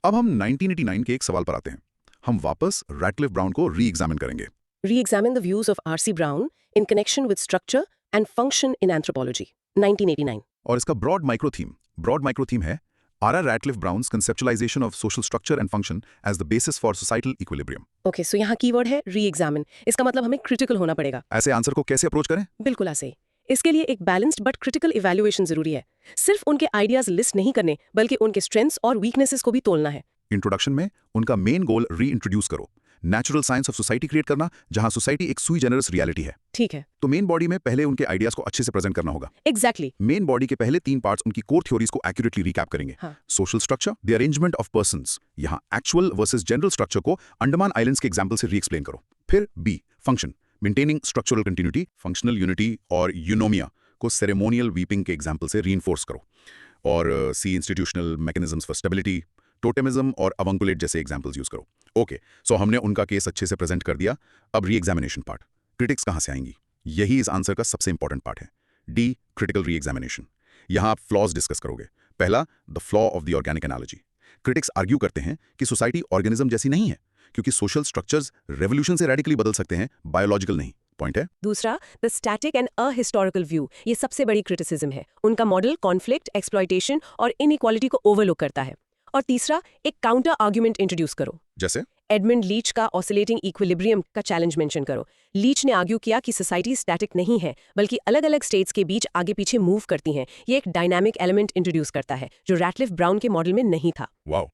[SPEAKER 1] अब हम 1989 के एक सवाल पर आते हैं। हम वापस रैटक्लिफ ब्राउन को री-एग्जामिन करेंगे।
[SPEAKER 2] Re-examine the views of R.C. Brown in connection with structure and function in anthropology. 1989.
[SPEAKER 1] और इसका ब्रॉड माइक्रो थीम है R Radcliffe Brown's conceptualization of social structure and function as the basis for societal equilibrium.
[SPEAKER 2] Okay, so यहाँ keyword है re-examine. इसका मतलब हमें critical होना पड़ेगा।
[SPEAKER 1] ऐसे आंसर को कैसे अप्रोच करें?
[SPEAKER 2] बिल्कुल ऐसे। इसके लिए एक बैलेंस्ड बट क्रिटिकल इवैल्यूएशन जरूरी है। सिर्फ उनके आइडियाज लिस्ट नहीं करने, बल्कि उनके स्ट्रेंथ्स और वीकनेसेस को भी तोलना है।
[SPEAKER 1] इंट्रोडक्शन में उनका मेन गोल री इंट्रोड्यूस करो, natural science of society create करना, जहां सोसाइटी एक सुई जेनरस रियलिटी है।
[SPEAKER 2] ठीक है।
[SPEAKER 1] तो मेन बॉडी में पहले उनके आइडियाज को अच्छे से प्रेजेंट करना होगा।
[SPEAKER 2] एग्जैक्टली।
[SPEAKER 1] मेन बॉडी के पहले 3 पार्ट्स उनकी कोर थ्योरीज को एक्यूरेटली रिकैप करेंगे।
[SPEAKER 2] हाँ।
[SPEAKER 1] Social structure, the arrangement of persons, यहां एक्चुअल वर्सेस जनरल स्ट्रक्चर को अंडमान आइलैंड्स के एग्जांपल से री-एक्सप्लेन करो। फिर B, function, maintaining structural continuity, functional unity और यूनोमिया को सेरेमोनियल वीपिंग के एग्जांपल से रीइंफोर्स करो। और C, institutional mechanisms for stability, totemism और अवंकुलेट जैसे एग्जांपल्स यूज करो। ओके, सो हमने उनका केस अच्छे से प्रेजेंट कर दिया। अब री एग्जामिनेशन पार्ट, क्रिटिक्स कहां से आएंगी? यही इस आंसर का सबसे इंपॉर्टेंट पार्ट है। D, critical re examination. यहां आप फ्लॉज डिस्कस करोगे। पहला, the flaw of the organic analogy. Critics argue करते हैं कि सोसाइटी ऑर्गेनिज्म जैसी नहीं है, क्योंकि सोशल स्ट्रक्चर्स रेवोल्यूशन से रेडिकली बदल सकते हैं, बायोलॉजिकल नहीं। पॉइंट है।
[SPEAKER 2] दूसरा, द स्टैटिक एंड अहिस्टोरिकल व्यू। ये सबसे बड़ी क्रिटिसिज्म है। उनका मॉडल कॉन्फ्लिक्ट, एक्सप्लॉयटेशन और इनइक्वालिटी को ओवरलुक करता है। और तीसरा, एक काउंटर आर्ग्यूमेंट इंट्रोड्यूस करो।
[SPEAKER 1] जैसे
[SPEAKER 2] एडमंड लीच का ऑसिलेटिंग इक्विलिब्रियम का चैलेंज मेंशन करो। लीच ने आर्ग्यू किया कि सोसाइटी स्टैटिक नहीं है, बल्कि अलग-अलग स्टेट्स के बीच आगे पीछे मूव करती हैं। ये एक डायनामिक एलिमेंट इंट्रोड्यूस करता है, जो रैटक्लिफ ब्राउन के मॉडल में नहीं था।
[SPEAKER 1] वाओ।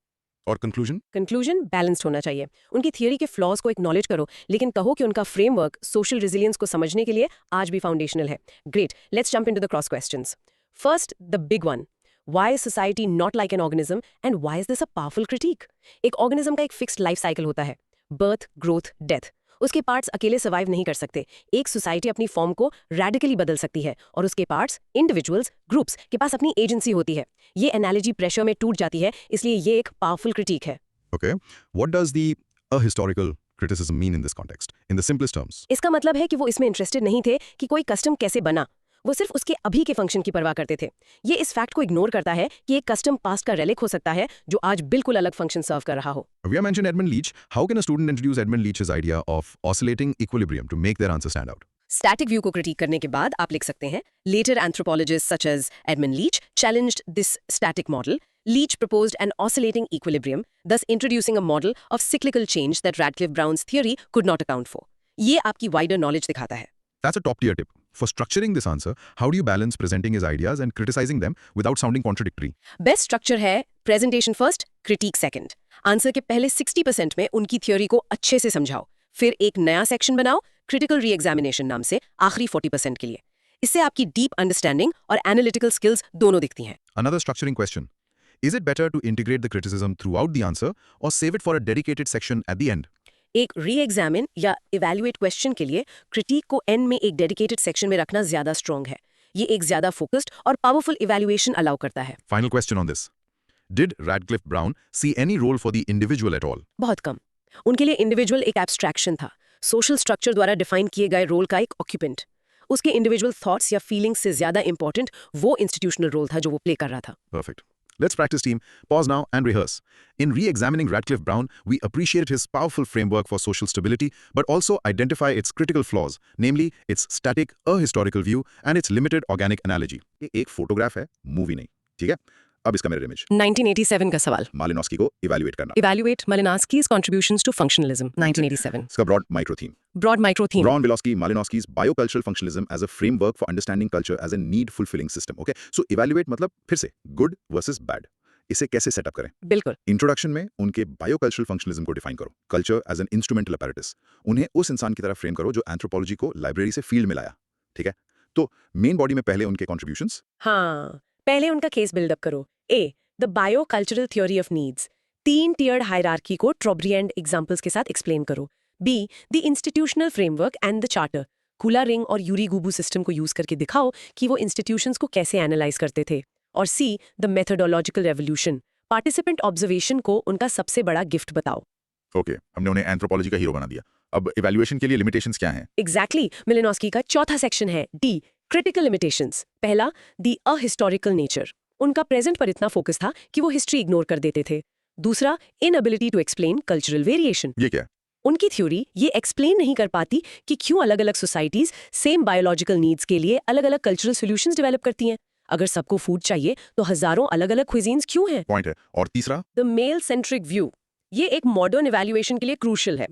[SPEAKER 1] और कंक्लूजन
[SPEAKER 2] बैलेंस्ड होना चाहिए। उनकी थियरी के फ्लॉज को एक्नॉलेज करो, लेकिन कहो कि उनका फ्रेमवर्क सोशल रेजिलियंस को समझने के लिए आज भी फाउंडेशनल है। Great, let's jump into the cross questions. First, the big one, why is society not like an organism and why is this a powerful critic? एक ऑर्गेनिज्म का एक फिक्स्ड लाइफ साइकिल होता है, बर्थ, ग्रोथ, डेथ। उसके parts अकेले survive नहीं कर सकते। एक सोसाइटी अपनी फॉर्म को रेडिकली बदल सकती है और उसके पार्ट्स, इंडिविजुअल्स, ग्रुप्स के पास अपनी एजेंसी होती है। ये एनालॉजी प्रेशर में टूट जाती है, इसलिए ये एक पावरफुल क्रिटिक है।
[SPEAKER 1] Okay, what does the ahistorical criticism mean in this context? In the simplest terms.
[SPEAKER 2] इसका मतलब है कि वो इसमें इंटरेस्टेड नहीं थे कि कोई कस्टम कैसे बना, वो सिर्फ उसके अभी के फंक्शन की परवाह करते थे। ये इस फैक्ट को इग्नोर करता है कि एक कस्टम पास्ट का रेलिक हो सकता है जो आज बिल्कुल अलग फंक्शन सर्व कर रहा हो।
[SPEAKER 3] We have mentioned Edmund Leach. How can a student introduce Edmund Leach's idea of oscillating equilibrium to make their answer stand out?
[SPEAKER 2] Static view को क्रिटिक करने के बाद आप लिख सकते हैं, later anthropologist such as Edmund Leach challenged this static model. Leach proposed an oscillating equilibrium, thus introducing a model of cyclical change that Radcliffe Brown's theory could not account for. ये आपकी wider knowledge दिखाता है।
[SPEAKER 3] That's a top-tier tip. For structuring this answer, how do you balance presenting his ideas and criticizing them without sounding contradictory?
[SPEAKER 2] Best structure है presentation first, critique second. Answer के पहले 60% में उनकी theory को अच्छे से समझाओ, फिर एक नया सेक्शन बनाओ क्रिटिकल री-एग्जामिनेशन नाम से आखिरी 40% के लिए। इससे आपकी डीप अंडरस्टैंडिंग और एनालिटिकल स्किल्स दोनों दिखती हैं।
[SPEAKER 3] Another structuring question. Is it better to integrate the criticism throughout the answer or save it for a dedicated section at the end?
[SPEAKER 2] एक री-एग्जामिन या इवैल्यूएट क्वेश्चन के लिए क्रिटिक को एंड में एक डेडिकेटेड सेक्शन में रखना ज्यादा स्ट्रॉन्ग है। ये एक ज्यादा फोकस्ड और पावरफुल इवैल्यूएशन अलाउ करता है।
[SPEAKER 3] Final question on this. Did Radcliffe Brown see any role for the individual at all?
[SPEAKER 2] बहुत कम। उनके लिए इंडिविजुअल एक एब्स्ट्रैक्शन था, सोशल स्ट्रक्चर द्वारा डिफाइन किए गए रोल का एक ऑक्यूपेंट। उसके इंडिविजुअल थॉट्स या फीलिंग्स से ज्यादा इंपॉर्टेंट वो इंस्टीट्यूशनल रोल था जो वो प्ले कर रहा था।
[SPEAKER 3] Perfect. Let's practice, team. Pause now and rehearse. In re-examining Radcliffe Brown, we appreciated his powerful framework for social stability, but also identify its critical flaws, namely its static, ahistorical view and its limited organic analogy. ये एक photograph है, movie नहीं, ठीक है? अब इसका mirror image.
[SPEAKER 2] 1987 का सवाल।
[SPEAKER 3] मालिनोस्की को इवैल्यूएट करना।
[SPEAKER 2] Evaluate Malinowski's contributions to functionalism, 1987.
[SPEAKER 3] इसका broad micro theme.
[SPEAKER 2] Broad micro theme.
[SPEAKER 3] Braun, Vylosky, Malinowski's biocultural functionalism as a framework for understanding culture as a need fulfilling system. Okay, so evaluate मतलब फिर से good versus bad. इसे कैसे setup करें।
[SPEAKER 2] बिल्कुल।
[SPEAKER 3] Introduction में उनके बायोकल्चरल फंक्शनलिज्म को डिफाइन करो, culture as an instrumental apparatus. उन्हें उस इंसान की तरह फ्रेम करो जो एंथ्रोपोलॉजी को लाइब्रेरी से फील्ड में लाया। ठीक है, तो मेन बॉडी में पहले उनके कॉन्ट्रीब्यूशंस।
[SPEAKER 2] हाँ, पहले उनका केस बिल्डअप करो। A, the biocultural theory of needs. 3 tiered hierarchy को ट्रॉब्रिएंड एग्जांपल्स के साथ एक्सप्लेन करो। B, the institutional framework and the charter. Kula ring और यूरी गुबू सिस्टम को यूज करके दिखाओ कि वो इंस्टीट्यूशंस को कैसे एनालाइज करते थे। और C, the methodological revolution. Participant observation को उनका सबसे बड़ा गिफ्ट बताओ।
[SPEAKER 3] ओके, हमने उन्हें एंथ्रोपोलॉजी का हीरो बना दिया। अब इवैल्यूएशन के लिए लिमिटेशंस क्या हैं?
[SPEAKER 2] एग्जैक्टली, मिलिनॉस्की का चौथा सेक्शन है डी, क्रिटिकल लिमिटेशंस। पहला, द अहिस्टोरिकल नेचर। उनका प्रेजेंट पर इतना फोकस था कि वो हिस्ट्री इग्नोर कर देते थे। दूसरा, inability to explain cultural variation.
[SPEAKER 3] ये क्या है?
[SPEAKER 2] उनकी थ्योरी ये एक्सप्लेन नहीं कर पाती कि क्यों अलग अलग सोसाइटीज सेम बायोलॉजिकल नीड्स के लिए अलग अलग कल्चरल सॉल्यूशंस डेवलप करती हैं। अगर सबको फूड चाहिए तो हजारों अलग अलग क्विजीन्स क्यों हैं?
[SPEAKER 3] पॉइंट है। और तीसरा,
[SPEAKER 2] द मेल सेंट्रिक व्यू। ये एक मॉडर्न इवैल्यूएशन के लिए क्रूशियल है।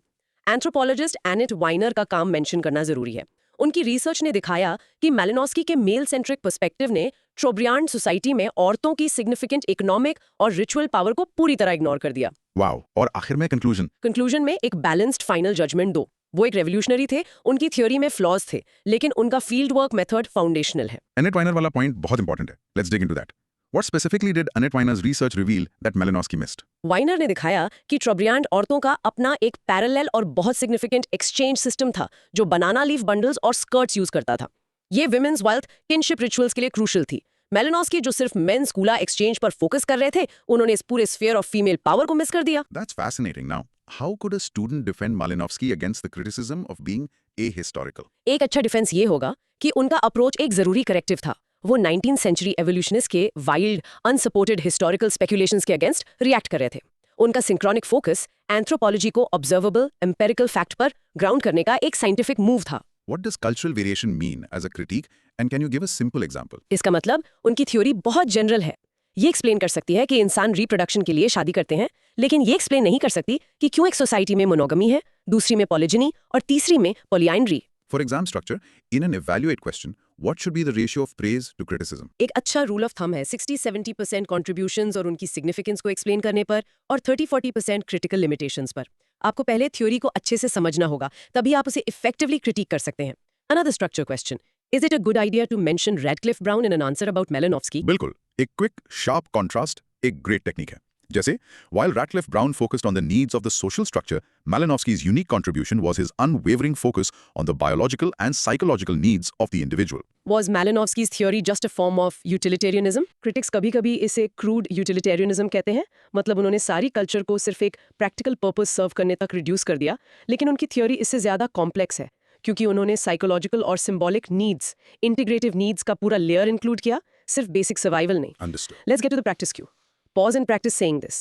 [SPEAKER 2] एंथ्रोपोलॉजिस्ट एनिट वाइनर का काम मेंशन करना जरूरी है। उनकी रिसर्च ने दिखाया कि मैलिनॉस्की के मेल सेंट्रिक पर्सपेक्टिव ने ट्रोब्रियांड सोसाइटी में औरतों की सिग्निफिकेंट इकोनॉमिक और रिचुअल पावर को पूरी तरह इग्नोर कर दिया।
[SPEAKER 3] वाओ। और आखिर में
[SPEAKER 2] कंक्लूजन में एक बैलेंस्ड फाइनल जजमेंट दो। वो एक रेवोल्यूशनरी थे, उनकी थ्योरी में फ्लॉज थे, लेकिन उनका फील्ड वर्क मेथड फाउंडेशनल है।
[SPEAKER 3] Annette Weiner वाला पॉइंट बहुत इंपॉर्टेंट है। Let's dig into that. What specifically did Annette Weiner's research reveal that Malinowski missed?
[SPEAKER 2] वाइनर ने दिखाया कि ट्रोब्रियांड औरतों का अपना एक पैरेलल और बहुत सिग्निफिकेंट एक्सचेंज सिस्टम था जो बनाना लीफ बंडल्स और स्कर्ट्स यूज करता था। ये विमेन्स वेल्थ किनशिप रिचुअल्स के लिए क्रूशियल थी। मेलिनॉस्की जो सिर्फ मेंस कूला एक्सचेंज पर फोकस कर रहे थे, उन्होंने इस पूरे स्फीयर ऑफ फीमेल पावर को मिस कर दिया।
[SPEAKER 3] That's fascinating. Now, how could a student defend Malinowski against the criticism of being ahistorical?
[SPEAKER 2] एक अच्छा डिफेंस ये होगा कि उनका अप्रोच एक जरूरी करेक्टिव था। वो 19th सेंचुरी एवोल्यूशनिस्ट के वाइल्ड अनसपोर्टेड हिस्टोरिकल स्पेकुलेशंस के अगेंस्ट रिएक्ट कर रहे थे। उनका सिंक्रोनिक फोकस एंथ्रोपोलॉजी को ऑब्जर्वेबल एम्पेरिकल फैक्ट पर ग्राउंड करने का एक साइंटिफिक मूव था।
[SPEAKER 3] What does cultural variation mean as a critique? And can you give a simple example?
[SPEAKER 2] इसका मतलब उनकी थ्योरी बहुत जनरल है। ये एक्सप्लेन कर सकती है कि इंसान रिप्रोडक्शन के लिए शादी करते हैं, लेकिन ये एक्सप्लेन नहीं कर सकती कि क्यों एक सोसाइटी में मोनोगमी है, दूसरी में पॉलिजिनी और तीसरी में पॉलीआंड्री।
[SPEAKER 3] For exam structure, in an evaluate question, what should be the ratio of praise to criticism?
[SPEAKER 2] एक अच्छा रूल ऑफ थंब है 60-70% कॉन्ट्रीब्यूशंस और उनकी सिग्निफिकेंस को एक्सप्लेन करने पर और 30-40% क्रिटिकल लिमिटेशंस पर। आपको पहले थ्योरी को अच्छे से समझना होगा, तभी आप उसे इफेक्टिवली क्रिटिक कर सकते हैं। Another structure question. Is it a good idea to mention Radcliffe Brown in an answer about Malinowski?
[SPEAKER 3] बिल्कुल, एक क्विक शार्प कॉन्ट्रास्ट एक ग्रेट टेक्निक है। जैसे, while Radcliffe Brown focused on the needs of the social structure, Malinowski's unique contribution was his unwavering focus on the biological and psychological needs of the individual.
[SPEAKER 2] Was Malinowski's theory just a form of utilitarianism? Critics कभी-कभी इसे crude utilitarianism कहते हैं, मतलब उन्होंने सारी culture को सिर्फ एक प्रैक्टिकल पर्पस सर्व करने तक रिड्यूस कर दिया, लेकिन उनकी थ्योरी इससे ज्यादा कॉम्प्लेक्स है, क्योंकि उन्होंने साइकोलॉजिकल और सिंबॉलिक नीड्स, इंटीग्रेटिव नीड्स का पूरा लेयर इंक्लूड किया, सिर्फ बेसिक सर्वाइवल नहीं।
[SPEAKER 3] Understood.
[SPEAKER 2] Let's get to the practice cue. Pause and practice saying this.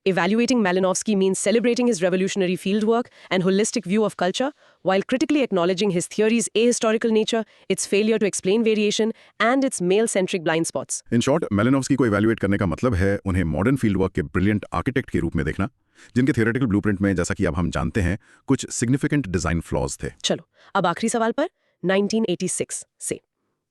[SPEAKER 2] Evaluating Malinowski means celebrating his revolutionary fieldwork and holistic view of culture, while critically acknowledging his theory's ahistorical nature, its failure to explain variation, and its male-centric blind spots.
[SPEAKER 3] In short, Malinowski को evaluate करने का मतलब है उन्हें modern field work के brilliant architect के रूप में देखना, जिनके थियोरेटिकल ब्लूप्रिंट में, जैसा कि अब हम जानते हैं, कुछ सिग्निफिकेंट डिजाइन फ्लॉज थे।
[SPEAKER 2] चलो, अब आखिरी सवाल पर 1986 से।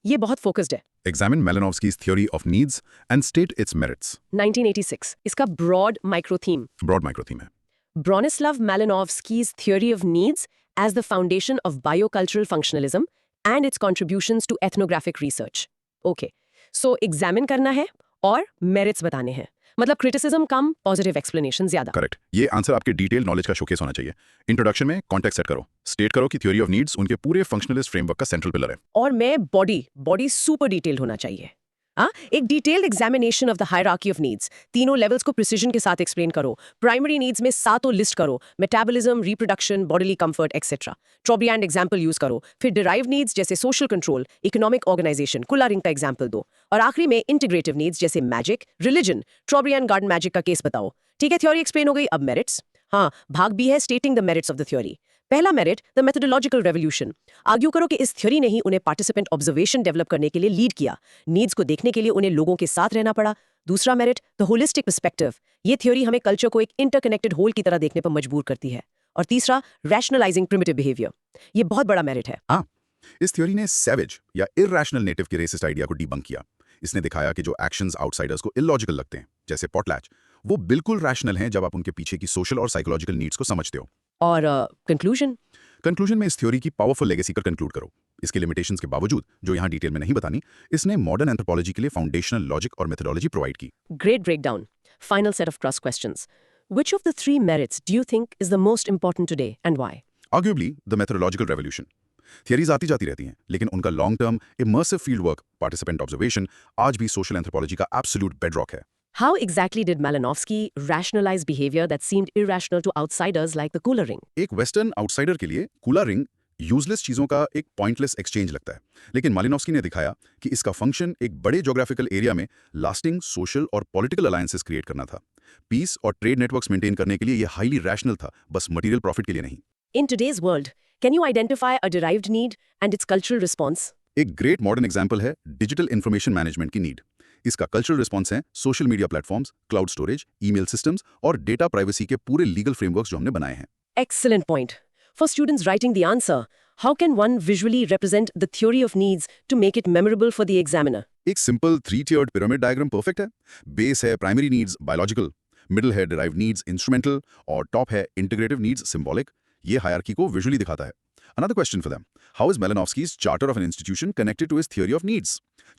[SPEAKER 2] ये बहुत फोकस्ड है।
[SPEAKER 3] Examine Malinowski's theory of needs and state its merits.
[SPEAKER 2] 1986 इसका broad micro theme.
[SPEAKER 3] Broad micro theme है।
[SPEAKER 2] Bronislaw Malinowski's theory of needs as the foundation of biocultural functionalism and its contributions to ethnographic research. Okay, so examine करना है और merits बताने हैं, मतलब criticism कम, positive explanation ज्यादा।
[SPEAKER 3] Correct. ये answer आपके डिटेल नॉलेज का शोकेस होना चाहिए। इंट्रोडक्शन में कॉन्टेक्स्ट सेट करो, स्टेट करो कि थ्योरी ऑफ नीड्स उनके पूरे फंक्शनलिस्ट फ्रेमवर्क का सेंट्रल पिलर है।
[SPEAKER 2] और मैं बॉडी सुपर डिटेल्ड होना चाहिए। एक detailed examination of the hierarchy of needs, तीनों लेवल्स को प्रिसीजन के साथ एक्सप्लेन करो। प्राइमरी नीड्स में सातों लिस्ट करो, metabolism, reproduction, bodily comfort etcetera. Trobriand example use करो। फिर डिराइव नीड्स जैसे social control, economic organisation, kula ring का एग्जाम्पल दो। और आखिरी में इंटीग्रेटिव नीड्स जैसे magic, religion, Trobriand garden magic का केस बताओ। ठीक है, थ्योरी एक्सप्लेन हो गई, अब मेरिट्स। हाँ, भाग बी है stating the merits of the theory. पहला merit, the methodological revolution. Argue करो कि इस थ्योरी ने ही उन्हें पार्टिसिपेंट ऑब्जर्वेशन डेवलप करने के लिए लीड किया। नीड्स को देखने के लिए उन्हें लोगों के साथ रहना पड़ा। दूसरा मेरिट, द होलिस्टिक पर्सपेक्टिव। ये थ्योरी हमें कल्चर को एक इंटरकनेक्टेड होल की तरह देखने पर मजबूर करती है। और तीसरा, रैशनलाइजिंग प्रिमिटिव बिहेवियर। ये बहुत बड़ा मेरिट है।
[SPEAKER 3] हाँ, इस थ्योरी ने सैवेज या इरैशनल नेटिव के रेसिस्ट आइडिया को डिबंक किया।
[SPEAKER 1] इसने दिखाया कि जो एक्शंस आउटसाइडर्स को इलॉजिकल लगते हैं, जैसे पॉटलैच, वो बिल्कुल रैशनल हैं जब आप उनके पीछे की सोशल और साइकोलॉजिकल नीड्स को समझते हो।
[SPEAKER 2] और कंक्लूजन?
[SPEAKER 1] कंक्लूजन में इस थ्योरी की पावरफुल लेगेसी कर कंक्लूड करो। इसके लिमिटेशंस के बावजूद, जो यहाँ डिटेल में नहीं बतानी, इसने मॉडर्न एंथ्रोपोलॉजी के लिए फाउंडेशनल लॉजिक और मेथोडोलॉजी प्रोवाइड की।
[SPEAKER 2] Great breakdown. Final set of cross questions. Which of the three merits do you think is the most important today and why?
[SPEAKER 1] Arguably the methodological revolution. Theories आती जाती रहती हैं, लेकिन उनका long term immersive field work, participant observation आज भी social anthropology का absolute bedrock है।
[SPEAKER 2] How exactly did Malinowski rationalize behavior that seemed irrational to outsiders like the cooler ring?
[SPEAKER 1] एक वेस्टर्न आउटसाइडर के लिए कूला रिंग यूजलेस चीजों का एक पॉइंटलेस एक्सचेंज लगता है, लेकिन मालिनोव्स्की ने दिखाया कि इसका फंक्शन एक बड़े ज्योग्राफिकल एरिया में लास्टिंग सोशल और पॉलिटिकल अलायंसेस क्रिएट करना था। पीस और ट्रेड नेटवर्क्स मेंटेन करने के लिए यह हाईली रैशनल था, बस मटेरियल प्रॉफिट के लिए नहीं।
[SPEAKER 2] In today's world, can you identify a derived need and its cultural response?
[SPEAKER 1] एक ग्रेट मॉडर्न एग्जाम्पल है डिजिटल इंफॉर्मेशन मैनेजमेंट की नीड। इसका कल्चरल रिस्पॉन्स है social media platforms, cloud storage, email systems और data privacy के पूरे legal frameworks जो हमने बनाए हैं।
[SPEAKER 2] Excellent point. For students writing the answer, how can one visually represent the theory of needs to make it memorable for the examiner?
[SPEAKER 1] एक simple 3-tiered pyramid diagram perfect है। Base है primary needs biological, middle है derived needs instrumental और top है integrative needs symbolic. ये hierarchy को visually दिखाता है। Another question for them. How is Malinowski's charter of an institution connected to his theory of needs?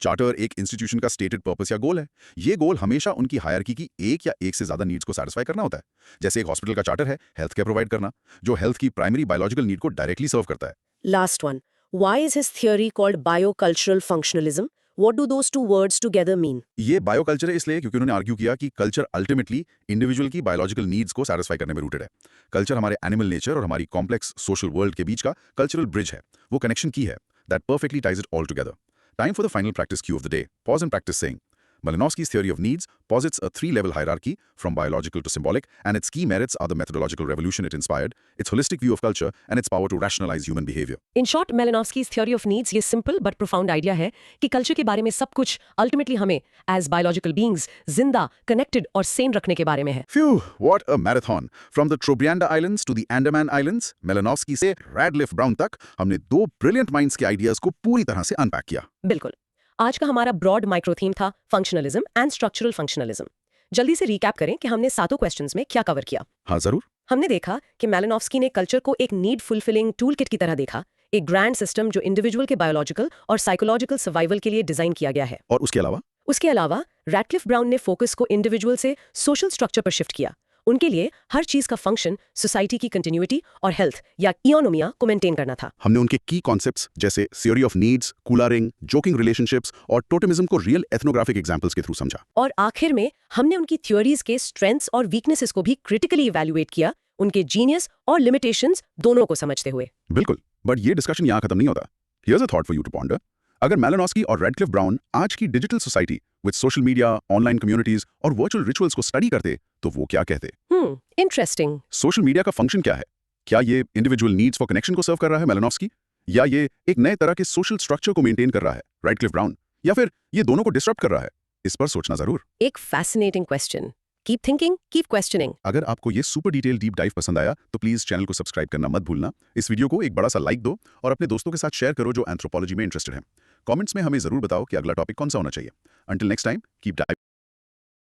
[SPEAKER 1] Charter एक institution का stated purpose या गोल है। ये गोल हमेशा उनकी हायरार्की की एक या एक से ज्यादा नीड्स को सैटिस्फाई करना होता है। जैसे एक हॉस्पिटल का चार्टर है हेल्थ केयर प्रोवाइड करना, जो हेल्थ की प्राइमरी बायोलॉजिकल नीड को डायरेक्टली सर्व करता है।
[SPEAKER 2] Last one. Why is his theory called biocultural functionalism? What do those two words together mean?
[SPEAKER 1] ये बायोकल्चर है इसलिए क्योंकि उन्होंने आर्ग्यू किया कि कल्चर अल्टीमेटली इंडिविजुअल की बायोलॉजिकल नीड्स को सैटिस्फाई करने में रूटेड है। कल्चर हमारे एनिमल नेचर और हमारी कॉम्प्लेक्स सोशल वर्ल्ड के बीच का कल्चरल ब्रिज है। वो कनेक्शन की है that perfectly ties it all together. Time for the final practice cue of the day. Pause and practice saying. Malinowski's theory of needs posits a 3-level hierarchy from biological to symbolic, and its key merits are the methodological revolution it inspired, its holistic view of culture, and its power to rationalize human behavior.
[SPEAKER 2] In short, Malinowski's theory of needs ये simple but profound idea है कि culture के बारे में सब कुछ ultimately हमें as biological beings जिंदा, connected और sane रखने के बारे में है।
[SPEAKER 1] Phew, what a marathon! From the Trobriand Islands to the Andaman Islands, Malinowski से Radcliffe Brown तक हमने दो brilliant minds के ideas को पूरी तरह से unpack किया।
[SPEAKER 2] बिल्कुल। आज का हमारा ब्रॉड माइक्रो थीम था फंक्शनलिज्म एंड स्ट्रक्चरल फंक्शनलिज्म। जल्दी से रिकैप करें कि हमने सातों क्वेश्चंस में क्या कवर किया।
[SPEAKER 1] हाँ जरूर।
[SPEAKER 2] हमने देखा कि मैलिनोव्स्की ने कल्चर को एक नीड फुलफिलिंग टूल किट की तरह देखा, एक ग्रैंड सिस्टम जो इंडिविजुअल के बायोलॉजिकल और साइकोलॉजिकल सर्वाइवल के लिए डिजाइन किया गया है।
[SPEAKER 1] और उसके अलावा
[SPEAKER 2] रैडक्लिफ ब्राउन ने फोकस को इंडिविजुअल से सोशल स्ट्रक्चर पर शिफ्ट किया। उनके लिए हर चीज का फंक्शन सोसाइटी की कंटिन्यूटी और हेल्थ या इकोनोमिया को मेंटेन करना था।
[SPEAKER 1] हमने उनके की कॉन्सेप्ट्स जैसे theory of needs, कूला ring, joking relationships और टोटेमिज्म को रियल एथनोग्राफिक एग्जांपल्स के थ्रू समझा।
[SPEAKER 2] और आखिर में हमने उनकी थ्योरीज के स्ट्रेंथ्स और वीकनेसेस को भी क्रिटिकली इवैल्यूएट किया, उनके जीनियस और लिमिटेशंस दोनों को समझते हुए।
[SPEAKER 1] बिल्कुल, बट ये डिस्कशन यहाँ खत्म नहीं होता। Here's a thought for you to ponder. अगर मैलिनोव्स्की और रैडक्लिफ ब्राउन आज की digital society with social media, online communities और वर्चुअल रिचुअल्स को स्टडी करते तो वो क्या कहते?
[SPEAKER 2] इंटरेस्टिंग।
[SPEAKER 1] सोशल मीडिया का फंक्शन क्या है? क्या ये इंडिविजुअल नीड्स फॉर कनेक्शन को सर्व कर रहा है मैलिनोव्स्की, या ये एक नए तरह के सोशल स्ट्रक्चर को मेंटेन कर रहा है रैडक्लिफ ब्राउन, या फिर ये दोनों को डिस्टर्ब कर रहा है? इस पर सोचना जरूर।
[SPEAKER 2] एक fascinating question. Keep thinking, keep questioning.
[SPEAKER 1] अगर आपको ये सुपर डिटेल डीप डाइव पसंद आया तो प्लीज चैनल को सब्सक्राइब करना मत भूलना। इस वीडियो को एक बड़ा सा लाइक दो और अपने दोस्तों के साथ शेयर करो जो एंथ्रोपोलॉजी में इंटरेस्टेड हैं। कमेंट्स में हमें जरूर बताओ कि अगला टॉपिक कौन सा होना चाहिए। Until next time, keep dive.